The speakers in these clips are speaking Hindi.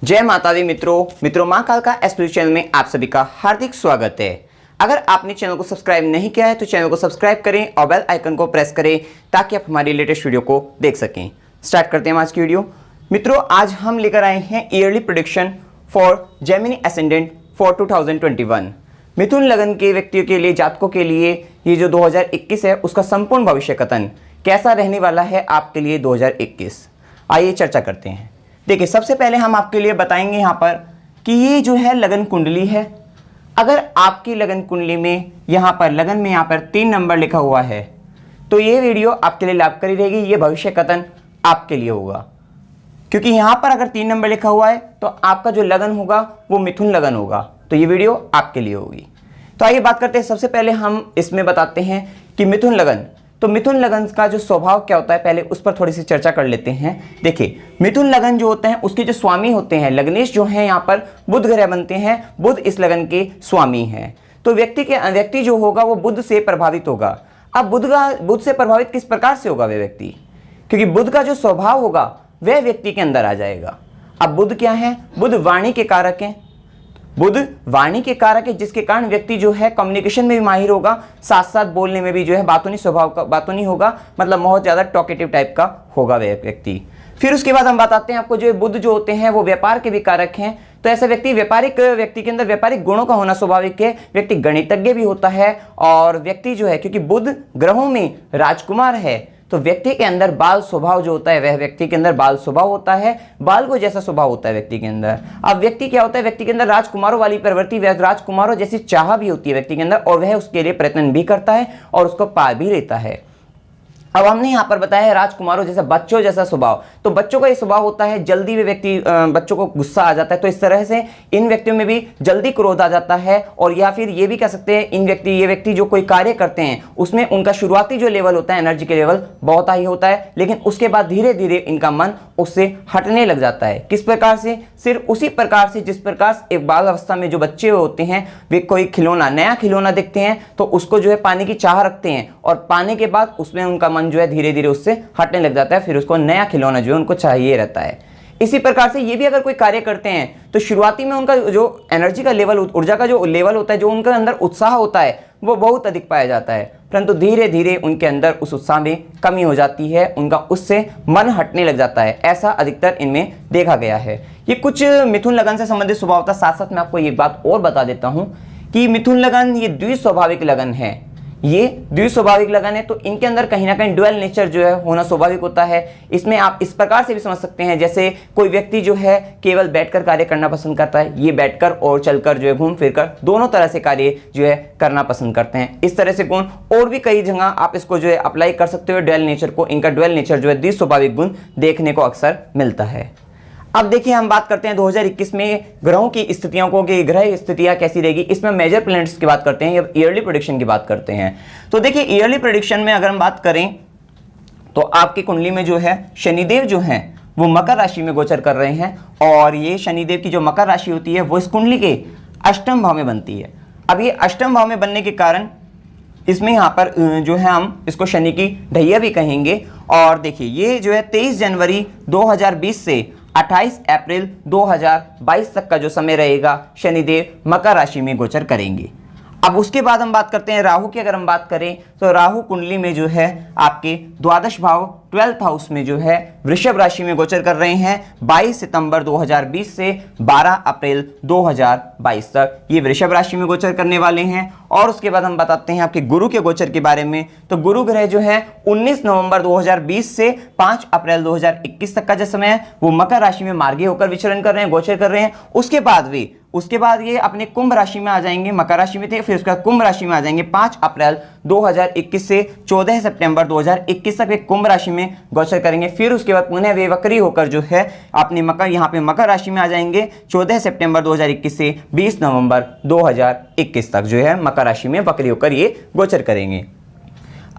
जय माता दी मित्रों महाकाल एस्ट्रो चैनल में आप सभी का हार्दिक स्वागत है। अगर आपने चैनल को सब्सक्राइब नहीं किया है तो चैनल को सब्सक्राइब करें और बेल आइकन को प्रेस करें ताकि आप हमारी लेटेस्ट वीडियो को देख सकें। स्टार्ट करते हैं आज की वीडियो। मित्रों, आज हम लेकर आए हैं yearly prediction for Gemini ascendant for 2021। मिथुन लगन के व्यक्तियों के लिए, जातकों के लिए ये जो 2021 है उसका संपूर्ण भविष्य कथन कैसा रहने वाला है आपके लिए 2021। आइए चर्चा करते हैं। देखिए, सबसे पहले हम आपके लिए बताएंगे यहाँ पर कि ये जो है लगन कुंडली है। अगर आपकी लगन कुंडली में यहाँ पर लगन में यहाँ पर 3 नंबर लिखा हुआ है तो ये वीडियो आपके लिए लाभकारी रहेगी। ये भविष्य कथन आपके लिए होगा, क्योंकि यहाँ पर अगर 3 नंबर लिखा हुआ है तो आपका जो लगन होगा वो मिथुन लगन होगा, तो ये वीडियो आपके लिए होगी। तो आइए बात करते हैं। सबसे पहले हम इसमें बताते हैं कि मिथुन लगन, तो मिथुन लगन का जो स्वभाव क्या होता है पहले उस पर थोड़ी सी चर्चा कर लेते हैं। देखिए, मिथुन लगन जो होते हैं उसके जो स्वामी होते हैं, लग्नेश जो हैं यहाँ पर बुध ग्रह बनते हैं। बुध इस लगन के स्वामी हैं, तो व्यक्ति जो होगा वो बुध से प्रभावित होगा। अब बुध से प्रभावित किस प्रकार से होगा वह व्यक्ति, क्योंकि बुध का जो स्वभाव होगा वह व्यक्ति के अंदर आ जाएगा। अब बुध क्या है? बुध वाणी के कारक हैं। बुध वाणी के कारक है, जिसके कारण व्यक्ति जो है कम्युनिकेशन में भी माहिर होगा, साथ साथ बोलने में भी जो है बातूनी स्वभाव का, बातूनी होगा, मतलब बहुत ज्यादा टॉकेटिव टाइप का होगा वह व्यक्ति। फिर उसके बाद हम बताते हैं आपको, जो बुध जो होते हैं वो व्यापार के भी कारक हैं। तो ऐसा व्यक्ति के अंदर व्यापारिक गुणों का होना स्वाभाविक है। व्यक्ति गणितज्ञ भी होता है, और व्यक्ति जो है, क्योंकि बुध ग्रहों में राजकुमार है, तो व्यक्ति के अंदर बाल स्वभाव जो होता है वह व्यक्ति के अंदर बाल स्वभाव होता है, बाल को जैसा स्वभाव होता है व्यक्ति के अंदर। अब व्यक्ति क्या होता है, व्यक्ति के अंदर राजकुमारों वाली प्रवृत्ति, राजकुमारों जैसी चाह भी होती है व्यक्ति के अंदर, और वह उसके लिए प्रयत्न भी करता है और उसको पा भी लेता है। अब हमने यहाँ पर बताया है राजकुमारों जैसा, बच्चों जैसा स्वभाव। तो बच्चों का ये स्वभाव होता है, जल्दी वे व्यक्ति, बच्चों को गुस्सा आ जाता है, तो इस तरह से इन व्यक्तियों में भी जल्दी क्रोध आ जाता है। और या फिर ये भी कह सकते हैं ये व्यक्ति जो कोई कार्य करते हैं उसमें उनका शुरुआती जो लेवल होता है, एनर्जी के लेवल बहुत हाई होता है, लेकिन उसके बाद धीरे धीरे इनका मन उससे हटने लग जाता है। किस प्रकार से? सिर्फ उसी प्रकार से जिस प्रकार से एक बाल अवस्था में जो बच्चे होते हैं वे कोई खिलौना, नया खिलौना देखते हैं तो उसको जो है पाने की चाह रखते हैं, और पाने के बाद उसमें उनका मन जो है धीरे धीरे उससे हटने लग जाता है, फिर उसको नया खिलौना जो है उनको चाहिए रहता है। इसी प्रकार से ये भी अगर कोई कार्य करते हैं तो शुरुआती में उनका जो एनर्जी का लेवल, ऊर्जा का जो लेवल होता है, जो उनके अंदर उत्साह होता है वो बहुत अधिक पाया जाता है, परंतु धीरे धीरे उनके अंदर उस उत्साह में कमी हो जाती है, उनका उससे मन हटने लग जाता है। ऐसा अधिकतर इनमें देखा गया है। ये कुछ मिथुन लगन से संबंधित स्वभाव था। साथ साथ मैं आपको एक बात और बता देता हूं कि मिथुन लगन ये द्विस्वाभाविक लगन है। ये द्विस्वाभाविक लगन है, तो इनके अंदर कहीं ना कहीं ड्यूअल नेचर जो है होना स्वाभाविक होता है। इसमें आप इस प्रकार से भी समझ सकते हैं, जैसे कोई व्यक्ति जो है केवल बैठकर कार्य करना पसंद करता है, ये बैठकर और चलकर जो है घूम फिरकर दोनों तरह से कार्य जो है करना पसंद करते हैं। इस तरह से गुण और भी कई जगह आप इसको जो है अप्लाई कर सकते हो ड्यूअल नेचर को। इनका ड्यूअल नेचर जो है द्विस्वाभाविक गुण देखने को अक्सर मिलता है। अब देखिए, हम बात करते हैं 2021 में ग्रहों की स्थितियों को, कि ग्रह स्थितियां कैसी रहेगी। इसमें मेजर प्लैनेट्स की बात करते हैं या ईयरली प्रेडिक्शन की बात करते हैं। तो देखिए, ईयरली प्रेडिक्शन में अगर हम बात करें तो आपकी कुंडली में जो है शनिदेव जो हैं वो मकर राशि में गोचर कर रहे हैं, और ये शनिदेव की जो मकर राशि होती है वो इस कुंडली के अष्टम भाव में बनती है। अब ये अष्टम भाव में बनने के कारण इसमें यहाँ पर जो है हम इसको शनि की ढैया भी कहेंगे। और देखिए, ये जो है 23 जनवरी 2020 से 28 अप्रैल 2022 तक का जो समय रहेगा शनिदेव मकर राशि में गोचर करेंगे। अब उसके बाद हम बात करते हैं राहु की। अगर हम बात करें तो राहु कुंडली में जो है आपके द्वादश भाव 12th हाउस में जो है वृषभ राशि में गोचर कर रहे हैं 22 सितंबर 2020 से 12 अप्रैल 2022 तक ये वृषभ राशि में गोचर करने वाले हैं। और उसके बाद हम बताते हैं आपके गुरु के गोचर के बारे में। तो गुरु ग्रह जो है 19 नवंबर 2020 से 5 अप्रैल 2021 तक का जो समय है वो मकर राशि में मार्गी होकर विचरण कर रहे हैं, गोचर कर रहे हैं। उसके बाद ये अपने कुंभ राशि में आ जाएंगे, मकर राशि में थे, फिर उसके बाद कुंभ राशि में आ जाएंगे 5 अप्रैल 2021 से 14 सितंबर 2021 तक वे कुंभ राशि में गोचर करेंगे। फिर उसके बाद पुनः वे वक्री होकर जो है अपने यहाँ पे मकर राशि में आ जाएंगे 14 सितंबर 2021 से 20 नवंबर 2021 तक जो है मकर राशि में वक्री होकर ये गोचर करेंगे।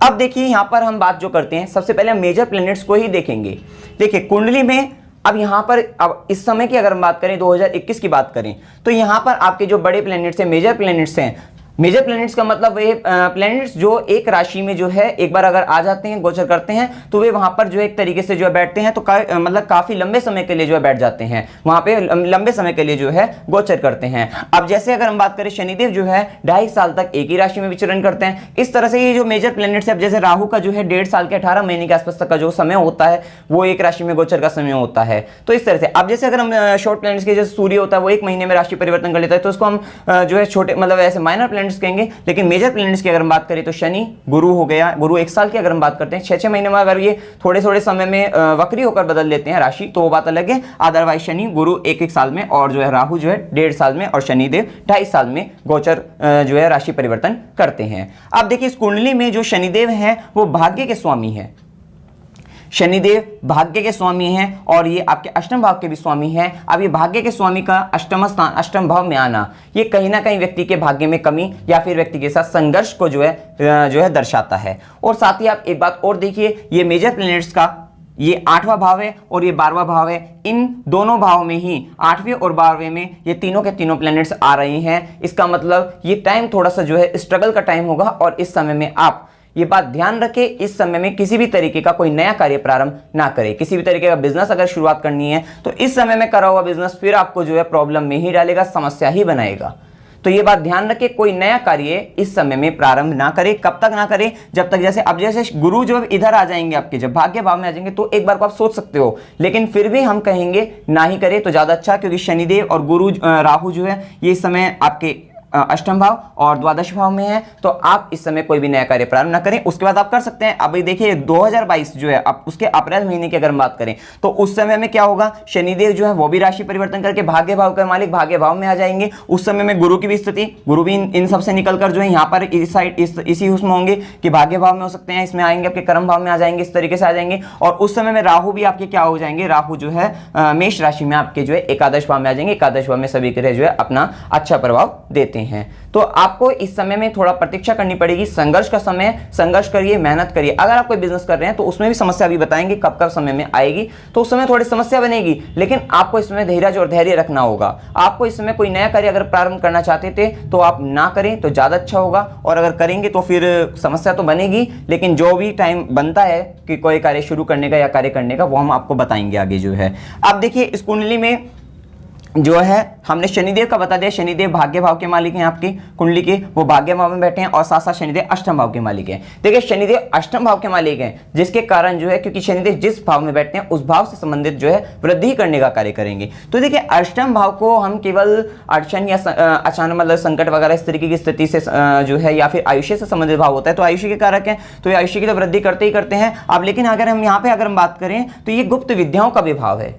अब देखिए, यहाँ पर हम बात जो करते हैं सबसे पहले मेजर प्लैनेट्स को ही देखेंगे। देखिए, कुंडली में अब यहाँ पर, अब इस समय की अगर हम बात करें 2021 की बात करें तो यहाँ पर आपके जो बड़े प्लैनेट्स हैं, मेजर प्लैनेट्स हैं, मेजर प्लैनेट्स का मतलब वे प्लैनेट्स जो एक राशि में जो है एक बार अगर आ जाते हैं, गोचर करते हैं, तो वे वहां पर जो एक तरीके से जो है बैठते हैं, तो मतलब काफी लंबे समय के लिए जो है बैठ जाते हैं वहां पे, लंबे समय के लिए जो है गोचर करते हैं। अब जैसे अगर हम बात करें, शनिदेव जो है 2.5 साल तक एक ही राशि में विचरण करते हैं। इस तरह से ये जो मेजर प्लैनेट्स है, अब जैसे राहु का जो है 1.5 साल के 18 महीने के आसपास तक का जो समय होता है वो एक राशि में गोचर का समय होता है। तो इस तरह से अब जैसे अगर हम शॉर्ट प्लैनेट्स के, जैसे सूर्य होता है वो 1 महीने में राशि परिवर्तन कर लेता है, तो उसको हम जो है छोटे मतलब ऐसे माइनर प्लैनेट्स कहेंगे। लेकिन मेजर प्लैनेट्स की अगर हम बात करें तो शनि, गुरु हो गया, गुरु 1 साल की अगर हम बात करते हैं, 6-6 महीने में अगर ये थोड़े थोड़े समय में वक्री होकर बदल लेते हैं राशि, तो वो बात अलग है। अदरवाइज शनि, गुरु 1-1 साल में, और जो है राहु जो है 1.5 साल में, और शनिदेव 2.5 साल में गोचर जो है राशि परिवर्तन करते हैं। अब देखिए इस कुंडली में जो शनिदेव है वो भाग्य के स्वामी है। शनिदेव भाग्य के स्वामी हैं और ये आपके अष्टम भाव के भी स्वामी हैं। अब ये भाग्य के स्वामी का अष्टम स्थान, अष्टम भाव में आना, ये कहीं ना कहीं व्यक्ति के भाग्य में कमी या फिर व्यक्ति के साथ संघर्ष को जो है दर्शाता है। और साथ ही आप एक बात और देखिए, ये मेजर प्लैनेट्स का ये 8वां भाव है और ये 12वां भाव है। इन दोनों भाव में ही 8वें और 12वें में ये तीनों के तीनों प्लैनेट्स आ रहे हैं। इसका मतलब ये टाइम थोड़ा सा जो है स्ट्रगल का टाइम होगा, और इस समय में आप ये बात ध्यान रखें, इस समय में किसी भी तरीके का कोई नया कार्य प्रारंभ ना करें। किसी भी तरीके का बिजनेस अगर शुरुआत करनी है तो इस समय में करा हुआ बिजनेस फिर आपको जो है प्रॉब्लम में ही डालेगा, समस्या ही बनाएगा। तो ये बात ध्यान रखें, कोई नया कार्य इस समय में प्रारंभ ना करें। कब तक ना करें? जब तक जैसे अब जैसे गुरु जो इधर आ जाएंगे आपके, जब भाग्य भाव में आ जाएंगे तो एक बार को आप सोच सकते हो, लेकिन फिर भी हम कहेंगे ना ही करें तो ज्यादा अच्छा, क्योंकि शनिदेव और गुरु राहु जो है ये इस समय आपके अष्टम भाव और द्वादश भाव में है। तो आप इस समय कोई भी नया कार्य प्रारंभ ना करें। उसके बाद आप कर सकते हैं। अभी देखिए 2022 जो है, अब उसके अप्रैल महीने की अगर हम बात करें तो उस समय में क्या होगा, शनिदेव जो है वो भी राशि परिवर्तन करके भाग्य भाव के मालिक भाग्य भाव में आ जाएंगे। उस समय में गुरु की भी स्थिति, गुरु भी इन सब से निकलकर जो है यहाँ पर इस साइड इसी उसमें होंगे कि भाग्य भाव में हो सकते हैं, इसमें आएंगे आपके कर्म भाव में आ जाएंगे, इस तरीके से आ जाएंगे। और उस समय में राहु भी आपके क्या हो जाएंगे, राहु जो है मेष राशि में आपके जो है एकादश भाव में आ जाएंगे। एकादश भाव में सभी ग्रह जो है अपना अच्छा प्रभाव देते हैं। तो आपको इस समय में थोड़ा प्रतीक्षा करनी पड़ेगी, संघर्ष का समय, संघर्ष करिए, मेहनत करिए। अगर आप कोई बिजनेस कर रहे हैं तो उसमें भी समस्या अभी बताएंगे कब कब समय में आएगी, तो उस समय थोड़ी समस्या बनेगी, लेकिन आपको इसमें धैर्य और धैर्य रखना होगा। आपको इस समय कोई नया कार्य अगर प्रारंभ करना चाहते थे तो आप ना करें तो ज्यादा अच्छा होगा, और अगर करेंगे तो फिर समस्या तो बनेगी, लेकिन जो भी टाइम बनता है कि कोई कार्य शुरू करने का या कार्य करने का, वो हम आपको बताएंगे आगे जो है। अब देखिए इस कुंडली में जो है हमने शनिदेव का बता दिया, शनिदेव भाग्य भाव के मालिक हैं आपकी कुंडली के, वो भाग्य भाव में बैठे हैं, और साथ साथ शनिदेव अष्टम भाव के मालिक हैं। देखिए शनिदेव अष्टम भाव के मालिक हैं, जिसके कारण जो है, क्योंकि शनिदेव जिस भाव में बैठते हैं उस भाव से संबंधित जो है वृद्धि करने का कार्य करेंगे। तो देखिए अष्टम भाव को हम केवल अड़चन या अचानक मतलब संकट वगैरह इस तरीके की स्थिति से जो है, या फिर आयुष्य से संबंधित भाव होता है, तो आयुष्य के कारक है, तो ये आयुष्य की तो वृद्धि करते ही करते हैं। अब लेकिन अगर हम यहाँ पे अगर हम बात करें तो ये गुप्त विद्याओं का भी भाव है,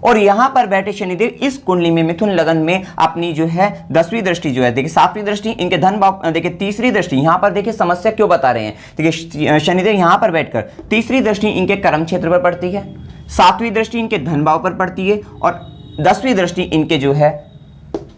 और यहां पर बैठे शनिदेव इस कुंडली में मिथुन लगन में अपनी जो है 10वीं दृष्टि जो है, देखिए 7वीं दृष्टि इनके धन भाव, देखिए तीसरी दृष्टि, यहां पर देखिए समस्या क्यों बता रहे हैं। देखिए शनिदेव यहां पर बैठकर तीसरी दृष्टि इनके कर्म क्षेत्र पर पड़ती है, 7वीं दृष्टि इनके धन भाव पर पड़ती है, और 10वीं दृष्टि इनके जो है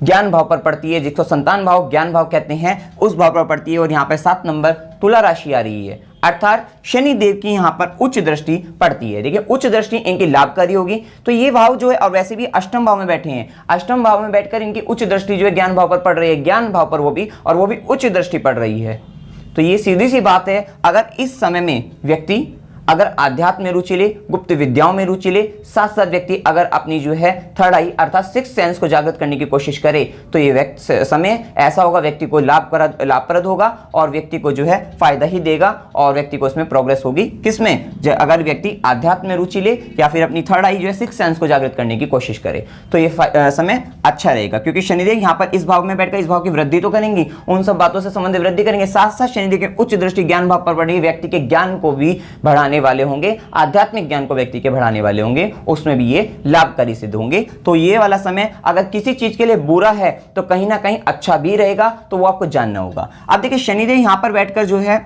ज्ञान भाव पर पड़ती है, जिसको संतान भाव ज्ञान भाव कहते हैं, उस भाव पर पड़ती है। और यहाँ पर 7 नंबर तुला राशि आ रही है, अर्थात शनिदेव की यहां पर उच्च दृष्टि पड़ती है। देखिए उच्च दृष्टि इनकी लाभकारी होगी। तो ये भाव जो है, और वैसे भी अष्टम भाव में बैठे हैं, अष्टम भाव में बैठकर इनकी उच्च दृष्टि जो है ज्ञान भाव पर पड़ रही है, ज्ञान भाव पर वो भी, और वो भी उच्च दृष्टि पड़ रही है। तो ये सीधी सी बात है, अगर इस समय में व्यक्ति अगर आध्यात्म में रुचि ले, गुप्त विद्याओं में रुचि ले, साथ साथ व्यक्ति अगर अपनी जो है थर्ड आई अर्थात सिक्स सेंस को जागृत करने की कोशिश करे, तो ये समय ऐसा होगा व्यक्ति को लाभप्रद होगा, और व्यक्ति को जो है फायदा ही देगा, और व्यक्ति को इसमें प्रोग्रेस होगी। किसमें? अगर व्यक्ति आध्यात्म में रुचि ले या फिर अपनी थर्ड आई जो है सिक्स सेंस को जागृत करने की कोशिश करे, तो ये समय अच्छा रहेगा, क्योंकि शनिदेव यहाँ पर इस भाव में बैठकर इस भाव की वृद्धि तो करेंगी, उन सब बातों से संबंधित वृद्धि करेंगे, साथ साथ शनिदेव के उच्च दृष्टि ज्ञान भाव पर बढ़ेगी, व्यक्ति के ज्ञान को भी बढ़ाने वाले होंगे, आध्यात्मिक ज्ञान को व्यक्ति के बढ़ाने वाले होंगे, उसमें भी ये लाभकारी सिद्ध होंगे। तो ये वाला समय अगर किसी चीज के लिए बुरा है तो कहीं ना कहीं अच्छा भी रहेगा, तो वो आपको जानना होगा। अब देखिए शनिदेव यहां पर बैठकर जो है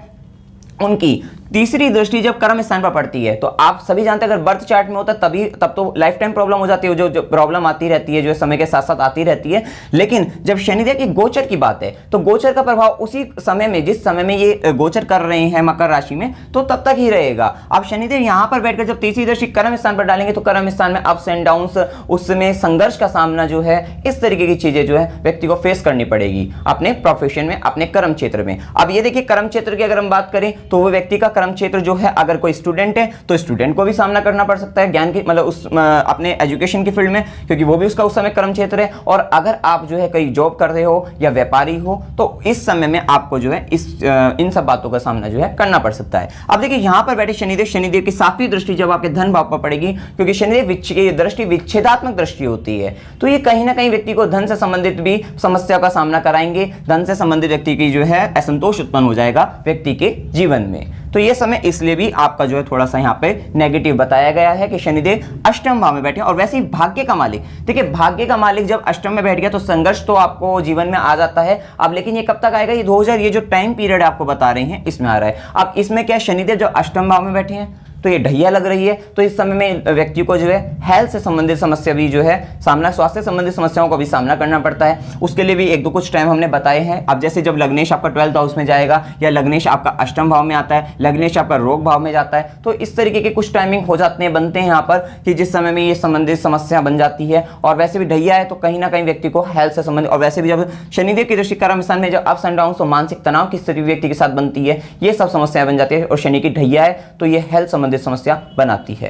उनकी तीसरी दृष्टि जब कर्म स्थान पर पड़ती है तो आप सभी जानते हैं अगर बर्थ चार्ट में होता तब तो लाइफ टाइम प्रॉब्लम हो जाती है, जो प्रॉब्लम आती रहती है, जो समय के साथ साथ आती रहती है। लेकिन जब शनिदेव की गोचर की बात है तो गोचर का प्रभाव उसी समय में, जिस समय में ये गोचर कर रहे हैं मकर राशि में, तो तब तक ही रहेगा। अब शनिदेव यहां पर बैठकर जब तीसरी दृष्टि कर्म स्थान पर डालेंगे तो कर्म स्थान में अप्स एंड डाउन्स, उसमें संघर्ष का सामना जो है, इस तरीके की चीजें जो है व्यक्ति को फेस करनी पड़ेगी अपने प्रोफेशन में, अपने कर्म क्षेत्र में। अब ये देखिए कर्म क्षेत्र की अगर हम बात करें तो वो व्यक्ति का कर्म क्षेत्र जो है, अगर कोई स्टूडेंट है तो स्टूडेंट को भी सामना करना पड़ सकता है ज्ञान की, मतलब उस अपने एजुकेशन की फील्ड में, क्योंकि वो भी उसका उस समय कर्म क्षेत्र है। और अगर आप जो है कहीं जॉब कर रहे हो या व्यापारी हो तो इस समय में आपको जो है इन सब बातों का सामना जो है करना पड़ सकता है। अब देखिए यहां पर बैठे शनिदेव की 7वीं दृष्टि जब आपके धन भाव पर पड़ेगी, क्योंकि शनिदेव की दृष्टि विच्छेदात्मक दृष्टि होती है, तो ये कहीं ना कहीं व्यक्ति को धन से संबंधित भी समस्या का सामना कराएंगे। धन से संबंधित व्यक्ति की जो है असंतोष उत्पन्न हो जाएगा व्यक्ति के जीवन में। तो ये समय इसलिए भी आपका जो है थोड़ा सा यहाँ पे नेगेटिव बताया गया है कि शनिदेव अष्टम भाव में बैठे। और वैसे ही भाग्य का मालिक, देखिए भाग्य का मालिक जब अष्टम में बैठ गया तो संघर्ष तो आपको जीवन में आ जाता है। अब लेकिन ये कब तक आएगा, ये 2000 ये जो टाइम पीरियड आपको बता रहे हैं इसमें आ रहा है। अब इसमें क्या शनिदेव जब अष्टम भाव में बैठे हैं तो ये ढैया लग रही है, तो इस समय में व्यक्ति को जो है हेल्थ से संबंधित समस्या भी जो है सामना, स्वास्थ्य संबंधित समस्याओं का भी सामना करना पड़ता है। उसके लिए भी एक दो कुछ टाइम हमने बताए हैं। अब जैसे जब लग्नेश आपका 12th हाउस में जाएगा या लग्नेश आपका अष्टम भाव में आता है, लग्नेश आपका रोग भाव में जाता है, तो इस तरीके के कुछ टाइमिंग हो जाते हैं, बनते हैं यहाँ पर कि जिस समय में ये संबंधित समस्या बन जाती है। और वैसे भी ढैया है तो कहीं ना कहीं व्यक्ति को हेल्थ से संबंधित, और वैसे भी जब शनिदेव की दृष्टि कर्म स्थान में जब अप्स एंड डाउन, तो मानसिक तनाव की स्थिति व्यक्ति के साथ बनती है, ये सब समस्याएं बन जाती है। और शनि की ढैया है तो ये हेल्थ संबंधित समस्या आती है।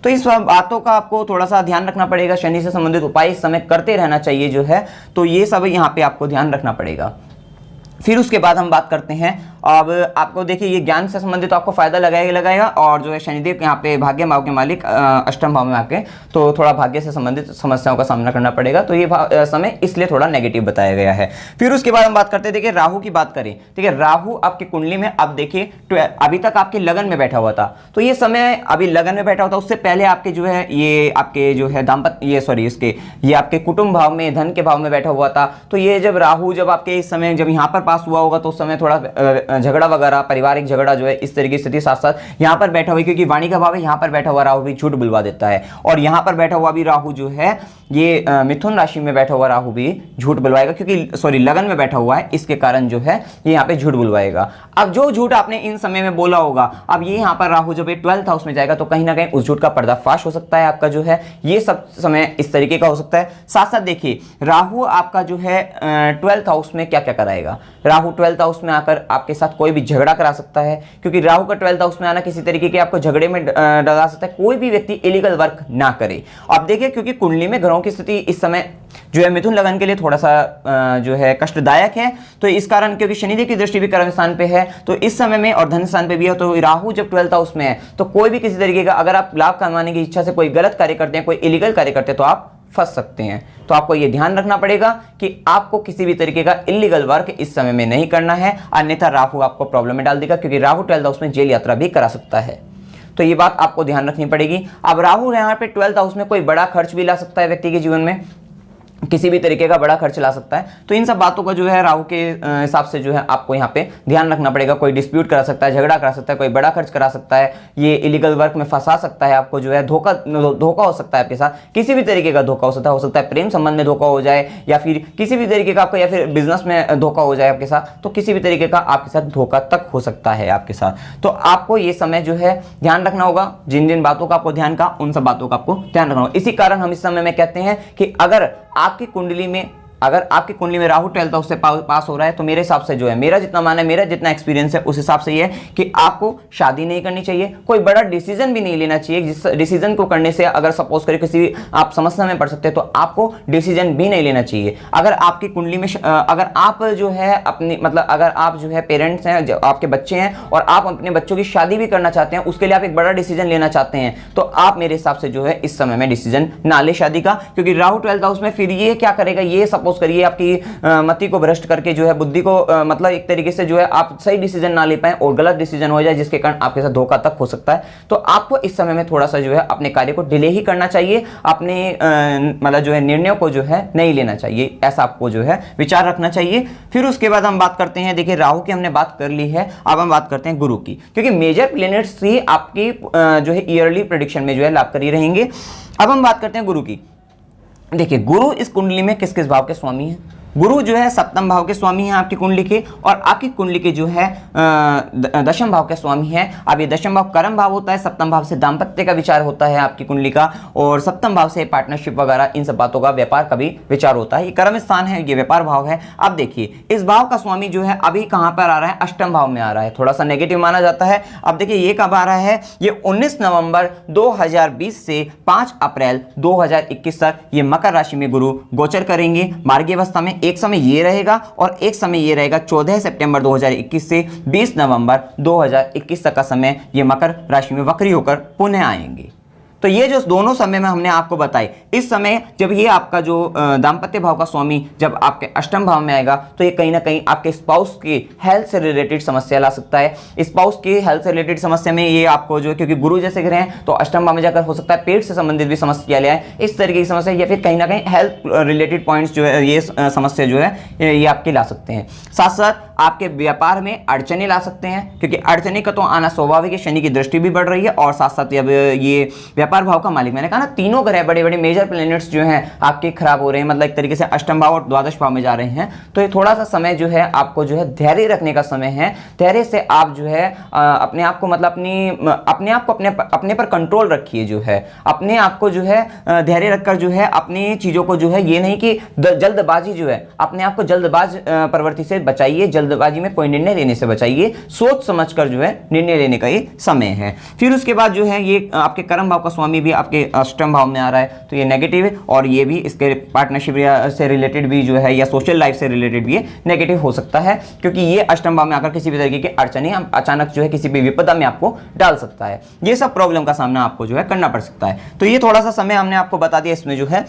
तो इस बातों का आपको थोड़ा सा ध्यान रखना पड़ेगा। शनि से संबंधित उपाय इस समय करते रहना चाहिए जो है, तो ये सब यहाँ पे आपको ध्यान रखना पड़ेगा। फिर उसके बाद हम बात करते हैं, अब आपको देखिए ये ज्ञान से संबंधित तो आपको फायदा लगाएगा। और जो है शनिदेव यहाँ पे भाग्य भाव के मालिक अष्टम भाव में आके तो थोड़ा भाग्य से संबंधित समस्याओं का सामना करना पड़ेगा, तो ये समय इसलिए थोड़ा नेगेटिव बताया गया है। फिर उसके बाद हम बात करते हैं, देखिए राहु की बात करें, ठीक है, राहु आपकी कुंडली में, अब देखिए अभी तक आपके लगन में बैठा हुआ था, तो ये समय अभी लगन में बैठा हुआ था, उससे पहले आपके जो है ये आपके जो है ये आपके कुटुंब भाव में, धन के भाव में बैठा हुआ था। तो ये जब राहु जब आपके इस समय जब यहाँ पर पास हुआ होगा तो उस समय थोड़ा झगड़ा वगैरह, पारिवारिक झगड़ा जो है इस तरह की स्थिति साथ साथ यहाँ पर बैठा हुआ, क्योंकि वाणी का भाव है, यहाँ पर बैठा हुआ राहु भी झूठ बुलवा देता है। और यहाँ पर बैठा हुआ भी राहु जो है ये मिथुन राशि में बैठा हुआ राहु भी झूठ बुलवाएगा, क्योंकि लगन में बैठा हुआ है, इसके कारण जो है ये यहाँ पे झूठ बुलवाएगा। अब जो झूठ आपने इन समय में बोला होगा, अब ये यहाँ पर राहु जब 12th हाउस में जाएगा तो कहीं ना कहीं उस झूठ का पर्दाफाश हो सकता है आपका जो है, ये सब समय इस तरीके का हो सकता है। साथ साथ देखिए राहु आपका जो है 12th हाउस में क्या क्या कराएगा। राहु 12th हाउस में आकर आपके साथ कोई भी झगड़ा करा सकता है, क्योंकि राहु का 12th हाउस में आना किसी तरीके के आपको झगड़े में डरा सकता है। कोई भी व्यक्ति इलीगल वर्क ना करे। अब देखिए क्योंकि कुंडली में ग्रहों की स्थिति इस समय जो है मिथुन लगन के लिए थोड़ा सा जो है कष्टदायक है, तो इस कारण क्योंकि शनिदेव की दृष्टि भी कर्म स्थान पे है तो इस समय में, और धन स्थान पे भी है, तो राहु जब 12th हाउस में है तो कोई भी किसी तरीके का अगर आप लाभ कमाने की इच्छा से कोई गलत कार्य करते हैं, कोई इलीगल कार्य करते हैं तो आप फंस सकते हैं। तो आपको यह ध्यान रखना पड़ेगा कि आपको किसी भी तरीके का इलीगल वर्क इस समय में नहीं करना है, अन्यथा राहु आपको प्रॉब्लम में डाल देगा, क्योंकि राहु 12th हाउस में जेल यात्रा भी करा सकता है। तो ये बात आपको ध्यान रखनी पड़ेगी। अब राहु यहाँ पे 12th हाउस में कोई बड़ा खर्च भी ला सकता है व्यक्ति के जीवन में, किसी भी तरीके का बड़ा खर्च ला सकता है। तो इन सब बातों का जो है राहु के हिसाब से जो है आपको यहाँ पे ध्यान रखना पड़ेगा। कोई डिस्प्यूट करा सकता है, झगड़ा करा सकता है, कोई बड़ा खर्च करा सकता है, ये इलीगल वर्क में फंसा सकता है आपको, जो है धोखा हो सकता है आपके साथ, किसी भी तरीके का धोखा हो सकता है प्रेम संबंध में धोखा हो जाए, या फिर किसी भी तरीके का आपको, या फिर बिजनेस में धोखा हो जाए आपके साथ, तो किसी भी तरीके का आपके साथ धोखा तक हो सकता है आपके साथ। तो आपको ये समय जो है ध्यान रखना होगा, जिन जिन बातों का आपको ध्यान का, उन सब बातों का आपको ध्यान रखना होगा। इसी कारण हम इस समय में कहते हैं कि अगर आपकी कुंडली में राहु 12th हाउस से पास हो रहा है तो मेरे हिसाब से जो है, मेरा जितना मानना है, मेरा जितना एक्सपीरियंस है उस हिसाब से ये है कि आपको शादी नहीं करनी चाहिए, कोई बड़ा डिसीजन भी नहीं लेना चाहिए। जिस डिसीजन को करने से अगर सपोज करें किसी आप समस्या में पड़ सकते हैं तो आपको डिसीजन भी नहीं लेना चाहिए। अगर आपकी कुंडली में अगर आप जो है अपनी मतलब अगर आप जो है पेरेंट्स हैं, आपके बच्चे हैं और आप अपने बच्चों की शादी भी करना चाहते हैं, उसके लिए आप एक बड़ा डिसीजन लेना चाहते हैं, तो आप मेरे हिसाब से जो है इस समय में डिसीजन ना ले शादी का, क्योंकि राहु 12th हाउस में फिर ये क्या करेगा, ये सब सपोज करिए आपकी मति को भ्रष्ट करके जो है बुद्धि को मतलब एक तरीके से जो है आप सही डिसीजन ना ले पाए और गलत डिसीजन हो जाए, जिसके कारण आपके साथ धोखा तक हो सकता है। तो आपको इस समय में थोड़ा सा जो है अपने कार्य को डिले ही करना चाहिए, अपने मतलब जो है निर्णयों को जो है नहीं लेना चाहिए, ऐसा आपको जो है विचार रखना चाहिए। फिर उसके बाद हम बात करते हैं, देखिए राहु की हमने बात कर ली है, अब हम बात करते हैं गुरु की, क्योंकि मेजर प्लैनेट्स ही आपकी जो है ईयरली प्रेडिक्शन में जो है लाभकारी रहेंगे। अब हम बात करते हैं गुरु की। देखिए गुरु इस कुंडली में किस किस भाव के स्वामी हैं? गुरु जो है सप्तम भाव के स्वामी हैं आपकी कुंडली के, और आपकी कुंडली के जो है दशम भाव के स्वामी हैं। अब ये दशम भाव कर्म भाव होता है, सप्तम भाव से दाम्पत्य का विचार होता है आपकी कुंडली का, और सप्तम भाव से पार्टनरशिप वगैरह इन सब बातों का, व्यापार का भी विचार होता है। ये कर्म स्थान है, ये व्यापार भाव है। अब देखिए इस भाव का स्वामी जो है अभी कहां पर आ रहा है? अष्टम भाव में आ रहा है, थोड़ा सा नेगेटिव माना जाता है। अब देखिए ये कब आ रहा है? ये 19 नवंबर 2020 से 5 अप्रैल 2021 तक ये मकर राशि में गुरु गोचर करेंगे मार्गी अवस्था में। एक समय ये रहेगा और एक समय ये रहेगा 14 सितंबर 2021 से 20 नवंबर 2021 तक का समय ये मकर राशि में वक्री होकर पुनः आएंगे। तो ये जो दोनों समय में हमने आपको बताई, इस समय जब ये आपका जो दाम्पत्य भाव का स्वामी जब आपके अष्टम भाव में आएगा तो ये कहीं ना कहीं आपके स्पाउस की हेल्थ से रिलेटेड समस्या ला सकता है। स्पाउस की हेल्थ से रिलेटेड समस्या में ये आपको जो है, क्योंकि गुरु जैसे ग्रह हैं तो अष्टम भाव में जाकर हो सकता है पेट से संबंधित भी समस्या ले आए, इस तरीके की समस्या, या फिर कहीं ना कहीं हेल्थ रिलेटेड पॉइंट्स जो है ये समस्या जो है ये आपके ला सकते हैं। साथ साथ आपके व्यापार में अड़चने ला सकते हैं, क्योंकि अड़चने का तो आना स्वाभाविक है, शनि की दृष्टि भी बढ़ रही है, और साथ साथ अब ये व्यापार भाव का मालिक, मैंने कहा ना तीनों ग्रह बड़े बड़े मेजर प्लैनेट्स जो हैं आपके खराब हो रहे हैं, मतलब एक तरीके से अष्टम भाव और द्वादश भाव में जा रहे हैं। तो ये थोड़ा सा समय जो है आपको जो है धैर्य रखने का समय है। धैर्य से आप जो है अपने आप को मतलब अपने आप को अपने पर कंट्रोल रखिए, जो है अपने आप को जो है धैर्य रखकर जो है अपनी चीजों को जो है ये नहीं कि जल्दबाजी जो है, अपने आप को जल्दबाज प्रवृत्ति से बचाइए, जल्दबाजी में कोई निर्णय लेने से बचाइए, सोच समझकर जो है निर्णय लेने का ये समय है। फिर उसके बाद जो है ये आपके कर्म भाव का स्वामी भी आपके अष्टम भाव में आ रहा है, तो ये नेगेटिव है, और ये भी इसके पार्टनरशिप से रिलेटेड भी जो है या सोशल लाइफ से रिलेटेड भी ये नेगेटिव हो सकता है, क्योंकि ये अष्टम भाव में आकर किसी भी तरीके की अड़चने अचानक जो है किसी भी विपदा में आपको डाल सकता है। ये सब प्रॉब्लम का सामना आपको जो है करना पड़ सकता है। तो ये थोड़ा सा समय हमने आपको बता दिया इसमें जो है।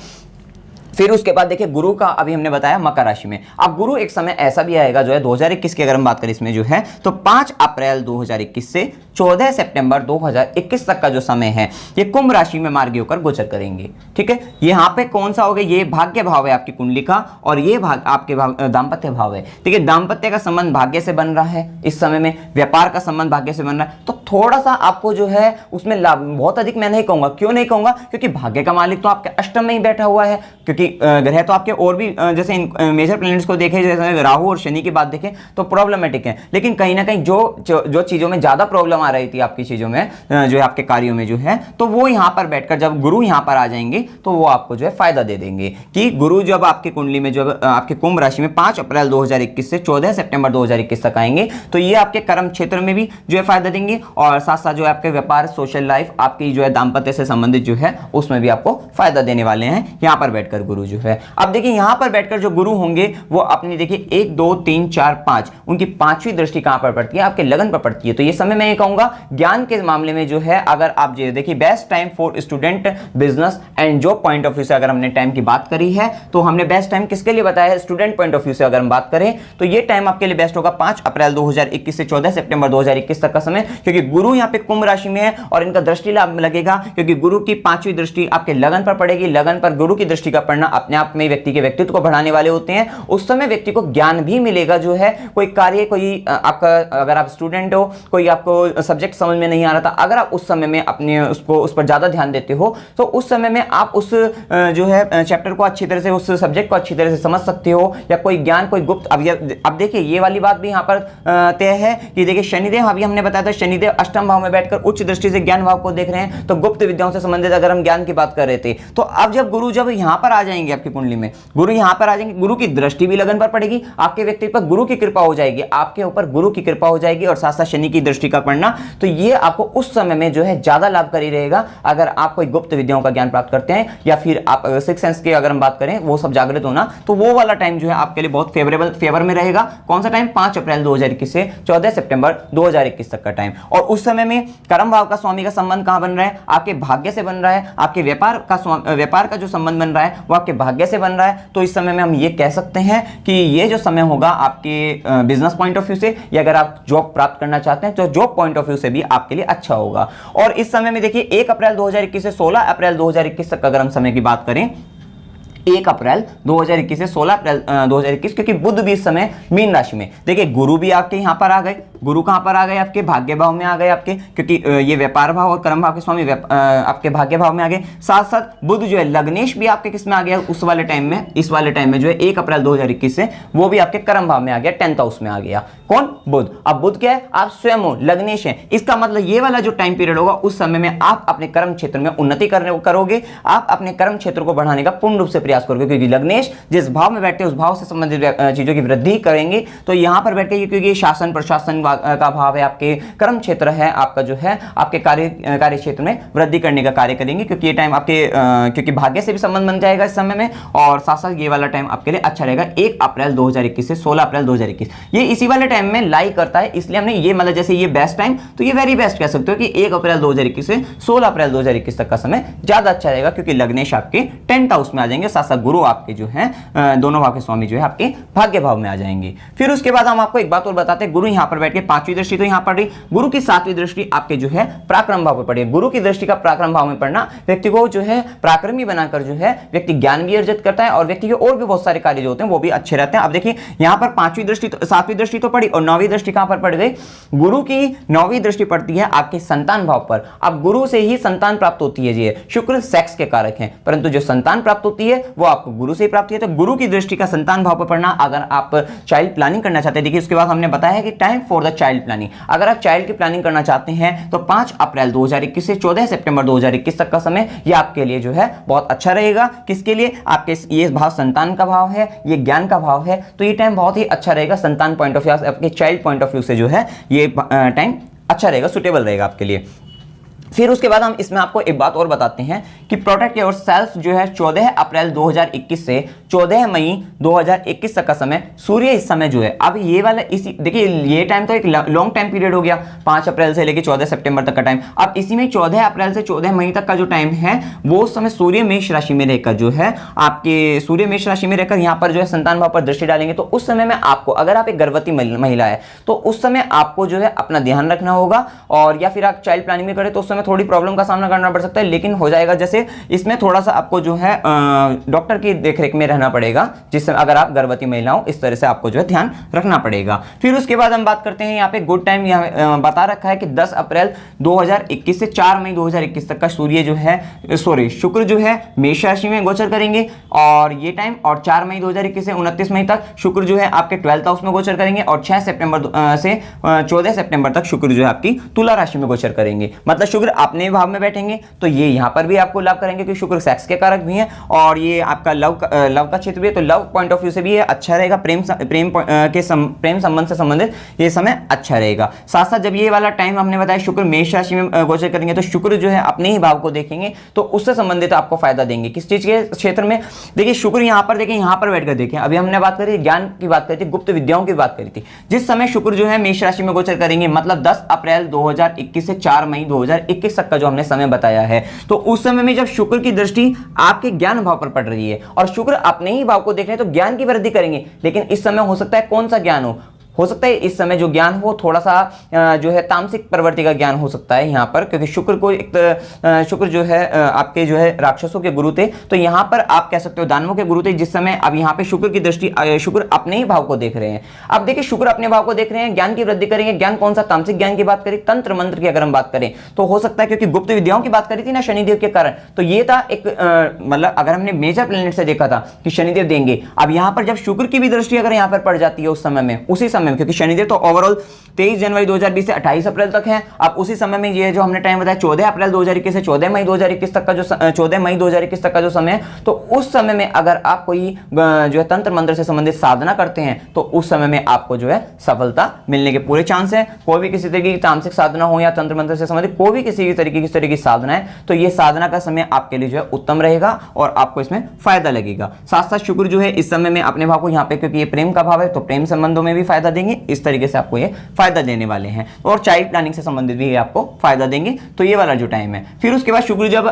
फिर उसके बाद देखिए गुरु का अभी हमने बताया मकर राशि में। अब गुरु एक समय ऐसा भी आएगा जो है 2021 की अगर हम बात करें इसमें जो है, तो 5 अप्रैल 2021 से 14 सितंबर 2021 तक का जो समय है ये कुंभ राशि में मार्गी होकर गोचर करेंगे। ठीक है, यहाँ पे कौन सा हो गया? ये भाग्य भाव है आपकी कुंडली का, और ये भाग आपके दाम्पत्य भाव है। ठीक है, दाम्पत्य का संबंध भाग्य से बन रहा है इस समय में, व्यापार का संबंध भाग्य से बन रहा है, तो थोड़ा सा आपको जो है उसमें लाभ, बहुत अधिक मैं नहीं कहूंगा। क्यों नहीं कहूंगा? क्योंकि भाग्य का मालिक तो आपके अष्टम में ही बैठा हुआ है, क्योंकि ग्रह तो आपके और भी जैसे इन मेजर प्लैनेट्स को देखें, जैसे राहु और शनि की बात देखें तो प्रॉब्लमेटिक है, लेकिन कहीं ना कहीं जो चीजों में ज्यादा प्रॉब्लम आ रही थी आपकी चीजों में जो है आपके कार्यों में जो है, तो वो यहां पर बैठकर जब गुरु यहां पर आ जाएंगे तो वो आपको जो है फायदा दे देंगे। कि गुरु जब आपकी कुंडली में जब आपके कुंभ राशि में 5 अप्रैल 2021 से 14 सितंबर 2021 तक आएंगे तो ये आपके कर्म क्षेत्र में भी जो है फायदा देंगे, और साथ साथ जो है आपके व्यापार, सोशल लाइफ, आपकी जो है दाम्पत्य से संबंधित जो है उसमें भी आपको फायदा देने वाले हैं यहां पर बैठकर गुरु जो है। अब देखिए यहां पर बैठकर जो गुरु होंगे वो अपनी देखिए 1 2 3 4 5 उनकी पांचवी दृष्टि कहां पर पड़ती है? आपके लगन पर पड़ती है। तो ये समय मैं ये कहूंगा ज्ञान के मामले में जो है, अगर आप देखिए best time for student, business and job point of view से अगर हमने टाइम की बात करी है तो हमने बेस्ट टाइम किसके लिए बताया है? स्टूडेंट पॉइंट ऑफ व्यू से अगर हम बात करें तो ये टाइम आपके लिए बेस्ट होगा 5 अप्रैल 2021 से 14 सितंबर 2021 तक का समय, क्योंकि गुरु यहां पे कुंभ राशि में है और इनका दृष्टि लाभ लगेगा, क्योंकि गुरु की पांचवी दृष्टि आपके लगन पर पड़ेगी। लगन पर गुरु की दृष्टि का पड़ना अपने आप में व्यक्ति के व्यक्तित्व को बढ़ाने वाले होते हैं। उस समय व्यक्ति को ज्ञान भी मिलेगा, जो है कोई कार्य, कोई आपका, अगर आप स्टूडेंट हो, कोई आपको सब्जेक्ट समझ में नहीं आ रहा था, अगर आप उस समय में अपने उस पर ज्यादा ध्यान देते हो तो उस समय में आप उस जो है चैप्टर को अच्छी तरह से, उस सब्जेक्ट को अच्छी तरह से समझ सकते हो, या कोई ज्ञान, कोई गुप्त। अब देखिए ये वाली बात भी यहाँ पर तय है कि देखिए शनिदेव, अभी हमने बताया था शनिदेव अष्टम भाव में बैठकर उच्च दृष्टि से ज्ञान भाव को देख रहे हैं, तो गुप्त विद्याओं से संबंधित अगर हम ज्ञान की बात कर रहे थे, तो अब जब गुरु जब यहाँ पर आ जाएंगे आपकी कुंडली में, गुरु यहाँ पर आ जाएंगे, गुरु की दृष्टि भी लगन पर पड़ेगी, आपके व्यक्ति पर गुरु की कृपा हो जाएगी, आपके ऊपर गुरु की कृपा हो जाएगी, और साथ साथ शनि की दृष्टि का पड़ना, तो ये आपको उस समय में जो है ज्यादा लाभकारी रहेगा। अगर आप कोई गुप्त विद्याओं का ज्ञान प्राप्त करते हैं, या फिर आप सिक्स सेंस की अगर हम बात करें, वो सब जागृत होना, तो वो वाला टाइम जो है आपके लिए बहुत फेवर में रहेगा। कौन सा टाइम? 5 अप्रैल 2021 से 14 सितंबर 2021 तक का टाइम। और उस समय में कर्म भाव का स्वामी का संबंध कहां बन रहा है? आपके भाग्य से बन रहा है। आपके व्यापार का जो संबंध बन रहा है वो आपके भाग्य से बन रहा है तो इस समय में हम ये कह सकते हैं कि ये जो समय होगा आपके बिजनेस पॉइंट ऑफ व्यू से, या अगर आप जॉब प्राप्त करना चाहते हैं तो जॉब पॉइंट ऑफ व्यू से भी आपके लिए अच्छा होगा। और इस समय में देखिए 1 अप्रैल 2021 से 16 अप्रैल 2021 तक अगर हम समय की बात करें, 1 अप्रैल 2021 से 16 अप्रैल 2021, क्योंकि बुध भी इस समय मीन राशि में, देखिए गुरु भी आपके यहां पर आ गए। गुरु कहां पर आ गए? आपके भाग्य भाव में आ गए आपके, क्योंकि ये व्यापार भाव और कर्म भाव के स्वामी आपके भाग्य भाव में आ गए। साथ साथ बुध जो है लग्नेश भी आपके किस में आ गया उस वाले टाइम में, इस वाले टाइम में जो है 1 अप्रैल 2021 से वो भी आपके कर्म भाव में आ गया, 10th हाउस में आ गया। कौन? बुध। अब बुध क्या है? आप स्वयं हो, लग्नेश है। इसका मतलब ये वाला जो टाइम पीरियड होगा उस समय में आप अपने कर्म क्षेत्र में उन्नति करोगे, आप अपने कर्म क्षेत्र को बढ़ाने का पूर्ण रूप से प्रयास करोगे, क्योंकि लग्नेश जिस भाव में बैठते हैं उस भाव से संबंधित चीजों की वृद्धि करेंगे। तो यहां पर बैठ के, क्योंकि शासन प्रशासन का भाव है, आपके कर्म क्षेत्र है, आपका जो है आपके कार्य क्षेत्र में वृद्धि करने का कार्य करेंगे, क्योंकि ये टाइम आपके क्योंकि भाग्य से भी संबंध बन जाएगा इस समय में, और साथ साथ ये वाला टाइम आपके लिए अच्छा रहेगा 1 अप्रैल 2021 से 16 अप्रैल 2021, ये इसी वाले टाइम में लाई करता है। इसलिए हमने ये मतलब जैसे ये बेस्ट टाइम, तो ये वेरी बेस्ट कह सकते हो कि 1 अप्रैल 2021 से 16 अप्रैल 2021 तक का समय ज्यादा अच्छा रहेगा, क्योंकि लग्नेश आपके 10th हाउस में आ जाएंगे, साथ साथ गुरु आपके जो है दोनों भाव के स्वामी जो है आपके भाग्य भाव में आ जाएंगे। फिर उसके बाद हम आपको एक बात और बताते हैं, गुरु यहां पर बैठ के 5वीं दृष्टि तो यहां पड़ रही, गुरु की 7वीं दृष्टि आपके जो है पराक्रम भाव में पड़ी है। गुरु की दृष्टि का पराक्रम भाव में पड़ना व्यक्ति को जो है पराक्रमी बनाकर जो है व्यक्ति ज्ञान भी अर्जित करता है, और व्यक्ति के और भी बहुत सारे कार्य जो होते हैं वो भी अच्छे रहते हैं। अब देखिए यहां पर 5वीं दृष्टि 7वीं दृष्टि तो पड़ी, और 9वीं दृष्टि कहां पर पड़ गई? गुरु की 9वीं दृष्टि पड़ती है आपके संतान भाव पर। अब गुरु से ही संतान प्राप्त होती है जी, शुक्र सेक्स के कारक हैं, परंतु जो संतान प्राप्त होती है वो आपको गुरु से प्राप्त है। तो गुरु की दृष्टि का संतान भाव पर पड़ना, अगर आप चाइल्ड प्लानिंग करना चाहते हैं, देखिए उसके बाद हमने बताया कि time for the child planning, अगर आप चाइल्ड की प्लानिंग करना चाहते हैं तो 5 अप्रैल 2021 से 14 सितंबर 2021 तक का समय ये आपके लिए जो है बहुत अच्छा रहेगा। किसके लिए? आपके ये भाव संतान का भाव है, ये ज्ञान का भाव है, तो ये टाइम बहुत ही अच्छा रहेगा संतान पॉइंट ऑफ व्यू, आपके चाइल्ड पॉइंट ऑफ व्यू से जो है ये टाइम अच्छा रहेगा, सुटेबल रहेगा आपके लिए। फिर उसके बाद हम इसमें आपको एक बात और बताते हैं कि प्रोटेक्ट योर सेल्फ जो है 14 अप्रैल 2021 से 14 मई 2021 तक का समय, सूर्य इस समय जो है, अब ये वाला इसी देखिए ये टाइम तो एक लॉन्ग टाइम पीरियड हो गया, 5 अप्रैल से लेकर 14 सितंबर तक का टाइम। अब इसी में 14 अप्रैल से 14 मई तक का जो टाइम है वो उस समय सूर्य मेष राशि में रहकर जो है आपके सूर्य मेष राशि में रहकर यहाँ पर जो है संतान भाव पर दृष्टि डालेंगे। तो उस समय में आपको, अगर आप एक गर्भवती महिला है तो उस समय आपको जो है अपना ध्यान रखना होगा, और या फिर आप चाइल्ड प्लानिंग में करें तो उस समय थोड़ी प्रॉब्लम का सामना करना पड़ सकता है, लेकिन हो जाएगा। जैसे इसमें थोड़ा सा आपको जो है डॉक्टर की देखरेख में रहना पड़ेगा, जिससे अगर आप गर्भवती महिला हो इस तरह से आपको जो है ध्यान रखना पड़ेगा। फिर उसके बाद हम बात करते हैं यहाँ पे गुड टाइम, यहाँ बता रखा है कि 10 अप्रैल 2021 से 4 मई 2021 तक का सूर्य जो है शुक्र जो है मेष राशि में गोचर करेंगे, और ये टाइम, और 4 मई 2021 से 29 मई तक शुक्र जो है आपके 12th हाउस में गोचर करेंगे, और 6 सितंबर से 14 सितंबर तक शुक्र जो है आपकी तुला राशि में गोचर करेंगे। मतलब शुक्र अपने भाव में बैठेंगे तो ये यहाँ पर भी आपको लाभ करेंगे, क्योंकि शुक्र सेक्स के कारक भी हैं, और ये आपका लव का क्षेत्र भी है, तो लव पॉइंट ऑफ व्यू से भी ये अच्छा रहेगा, प्रेम संबंध से संबंधित ये समय अच्छा रहेगा। साथ साथ जब ये वाला टाइम हमने बताया शुक्र मेष राशि में गोचर करेंगे तो शुक्र जो है अपने ही भाव को देखेंगे, तो उससे संबंधित आपको फायदा देंगे। किस चीज के क्षेत्र में? देखिए शुक्र यहाँ पर देखिए, यहाँ पर बैठकर देखें, अभी हमने बात करी ज्ञान की बात करी थी, गुप्त विद्याओं की बात करी थी, जिस समय शुक्र जो है मेष राशि में गोचर करेंगे, मतलब 10 अप्रैल 2021 से 4 मई 2021 तक का जो हमने समय बताया है, तो उस समय में जब शुक्र की दृष्टि आपके ज्ञान भाव पर पड़ रही है और शुक्र अपने ही भाव को देख रहे हैं तो ज्ञान की वृद्धि करेंगे। लेकिन इस समय हो सकता है कौन सा ज्ञान हो सकता है इस समय जो ज्ञान हो थोड़ा सा जो है तामसिक प्रवृत्ति का ज्ञान हो सकता है यहाँ पर, क्योंकि शुक्र को शुक्र जो है आपके जो है राक्षसों के गुरु थे, तो यहाँ पर आप कह सकते हो दानवों के गुरु थे, जिस समय अब यहाँ पे शुक्र की दृष्टि शुक्र अपने ही भाव को देख रहे हैं। अब देखिए शुक्र अपने भाव को देख रहे हैं, ज्ञान की वृद्धि करेंगे। ज्ञान कौन सा? तामसिक ज्ञान की बात करें, तंत्र मंत्र की अगर हम बात करें तो हो सकता है, क्योंकि गुप्त विद्याओं की बात करी थी ना शनिदेव के कारण, तो ये था एक मतलब अगर हमने मेजर प्लेनेट से देखा था कि शनिदेव देंगे। अब यहाँ पर जब शुक्र की भी दृष्टि अगर यहाँ पर पड़ जाती है उस समय में, उसी समय में, क्योंकि शनिदेव तो ओवरऑल 23 जनवरी 2020 से 28 अप्रैल तक है, अब उसी समय में ये जो हमने टाइम बताया 14 अप्रैल 2021 से 14 मई 2021 तक का जो 14 मई 2021 तक का जो समय है, तो उस समय में अगर आप कोई जो है तंत्र मंत्र से संबंधित साधना करते हैं तो उस समय में आपको जो है सफलता मिलने के पूरे चांस है। कोई भी किसी तरीके की तामसिक साधना हो या तंत्र मंत्र से संबंधित कोई भी किसी तरीके की साधना है, तो ये साधना का समय आपके लिए जो है उत्तम रहेगा और आपको इसमें फायदा लगेगा। साथ साथ शुक्र जो है इस समय में अपने भाव को यहाँ पे, क्योंकि ये प्रेम का भाव है, तो प्रेम संबंधों में भी फायदा देंगे, इस तरीके से आपको ये फायदा देने वाले हैं, और चाइल्ड प्लानिंग से संबंधित भी आपको फायदा देंगे। तो ये वाला जो टाइम है, फिर उसके बाद शुक्र जब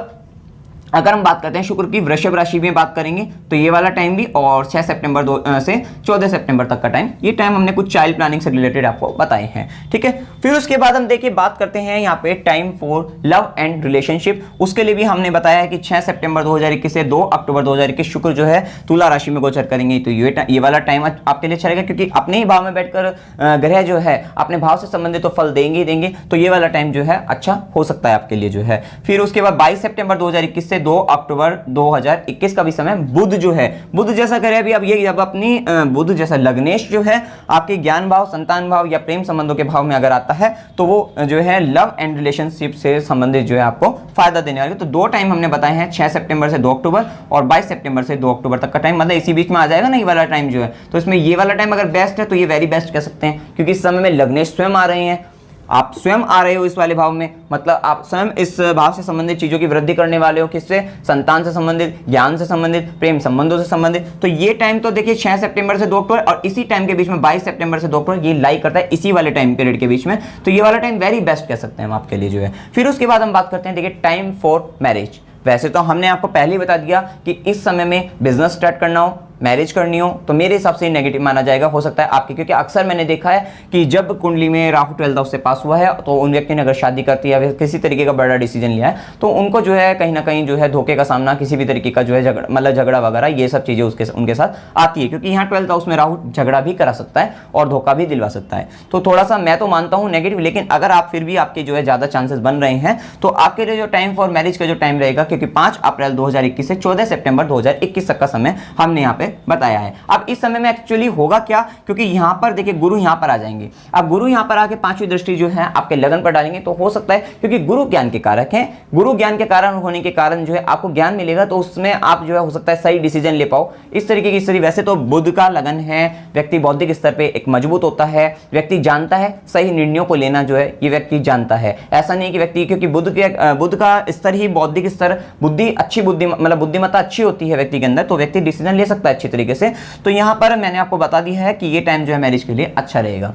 अगर हम बात करते हैं शुक्र की वृषभ राशि में बात करेंगे तो ये वाला टाइम भी, और 6 सितंबर से 14 सितंबर तक का टाइम, ये टाइम हमने कुछ चाइल्ड प्लानिंग से रिलेटेड आपको बताए हैं। ठीक है, फिर उसके बाद हम देखिए बात करते हैं यहाँ पे time for love and relationship. उसके लिए भी हमने बताया है कि 6 सितंबर 2021 से 2 अक्टूबर 2021 शुक्र जो है तुला राशि में गोचर करेंगे। तो ये वाला टाइम आपके लिए अच्छा रहेगा, क्योंकि अपने ही भाव में बैठकर ग्रह जो है अपने भाव से संबंधित तो फल देंगे ही देंगे। तो ये वाला टाइम जो है अच्छा हो सकता है आपके लिए जो है। फिर उसके बाद 22 सितंबर 2021 से 2 अक्टूबर 2021 का भी समय, बुध जो है, बुध जैसा करे अभी अब ये जब अपनी बुध जैसा लग्नेश जो है आपके ज्ञान भाव, संतान भाव या प्रेम संबंधों के भाव में अगर आता है तो वो जो है लव एंड रिलेशनशिप से संबंधित जो है आपको फायदा देने वाले। तो 2 टाइम हमने बताए हैं, 6 सितंबर से 2 अक्टूबर और 22 सितंबर से 2 अक्टूबर तक का टाइम, मतलब इसी बीच में आ जाएगा ना ये वाला टाइम जो है। तो इसमें ये वाला टाइम अगर बेस्ट है तो ये वेरी बेस्ट कह सकते हैं, क्योंकि इस समय में लग्नेश स्वयं आ रहे हैं, आप स्वयं आ रहे हो इस वाले भाव में, मतलब आप स्वयं इस भाव से संबंधित चीजों की वृद्धि करने वाले हो। किससे? संतान से संबंधित, ज्ञान से संबंधित, प्रेम संबंधों से संबंधित। तो ये टाइम तो देखिए 6 सितंबर से 2 अक्टूबर और इसी टाइम के बीच में 22 सितंबर से 2 अक्टूबर ये लाई करता है इसी वाले टाइम पीरियड के बीच में। तो ये वाला टाइम वेरी बेस्ट कह सकते हैं हम आपके लिए जो है। फिर उसके बाद हम बात करते हैं देखिए टाइम फॉर मैरिज। वैसे तो हमने आपको पहले ही बता दिया कि इस समय में बिजनेस स्टार्ट करना हो, मैरिज करनी हो, तो मेरे हिसाब से नेगेटिव माना जाएगा, हो सकता है आपके, क्योंकि अक्सर मैंने देखा है कि जब कुंडली में राहु 12th हाउस से पास हुआ है तो उन व्यक्ति ने अगर शादी करती है या किसी तरीके का बड़ा डिसीजन लिया है तो उनको जो है कहीं ना कहीं जो है धोखे का सामना, किसी भी तरीके का जो है झगड़ा वगैरह ये सब चीजें उनके साथ आती है, क्योंकि यहाँ 12th हाउस में राहु झगड़ा भी करा सकता है और धोखा भी दिलवा सकता है। तो थोड़ा सा मैं तो मानता हूँ नेगेटिव, लेकिन अगर आप फिर भी आपके जो है ज्यादा चांसेस बन रहे हैं तो आपके लिए जो टाइम फॉर मैरिज का जो टाइम रहेगा, क्योंकि 5 अप्रैल 2021 से 14 सितंबर 2021 तक का समय हमने यहाँ पे बताया है। अब इस समय में एक्चुअली होगा क्या, क्योंकि यहां पर देखिए गुरु यहां पर आ जाएंगे। अब गुरु यहां पर आके 5वीं दृष्टि जो है आपके लगन पर डालेंगे, तो हो सकता है क्योंकि गुरु ज्ञान के कारक हैं, गुरु ज्ञान के कारण होने के कारण जो है आपको ज्ञान मिलेगा, तो उसमें आप जो है हो सकता है सही डिसीजन ले पाओ इस तरीके की स्थिति। वैसे तो बुध का लगन है, व्यक्ति बौद्धिक स्तर पे एक मजबूत होता है, व्यक्ति जानता है सही निर्णयों को लेना जो है ये व्यक्ति जानता है। ऐसा नहीं कि व्यक्ति, क्योंकि बुध का स्तर ही बौद्धिक स्तर, बुद्धि अच्छी, मतलब बुद्धिमत्ता अच्छी होती है व्यक्ति के अंदर, तो व्यक्ति डिसीजन ले सकता है अच्छी तरीके से। तो यहां पर मैंने आपको बता दिया है कि ये टाइम जो है मैरिज के लिए अच्छा रहेगा।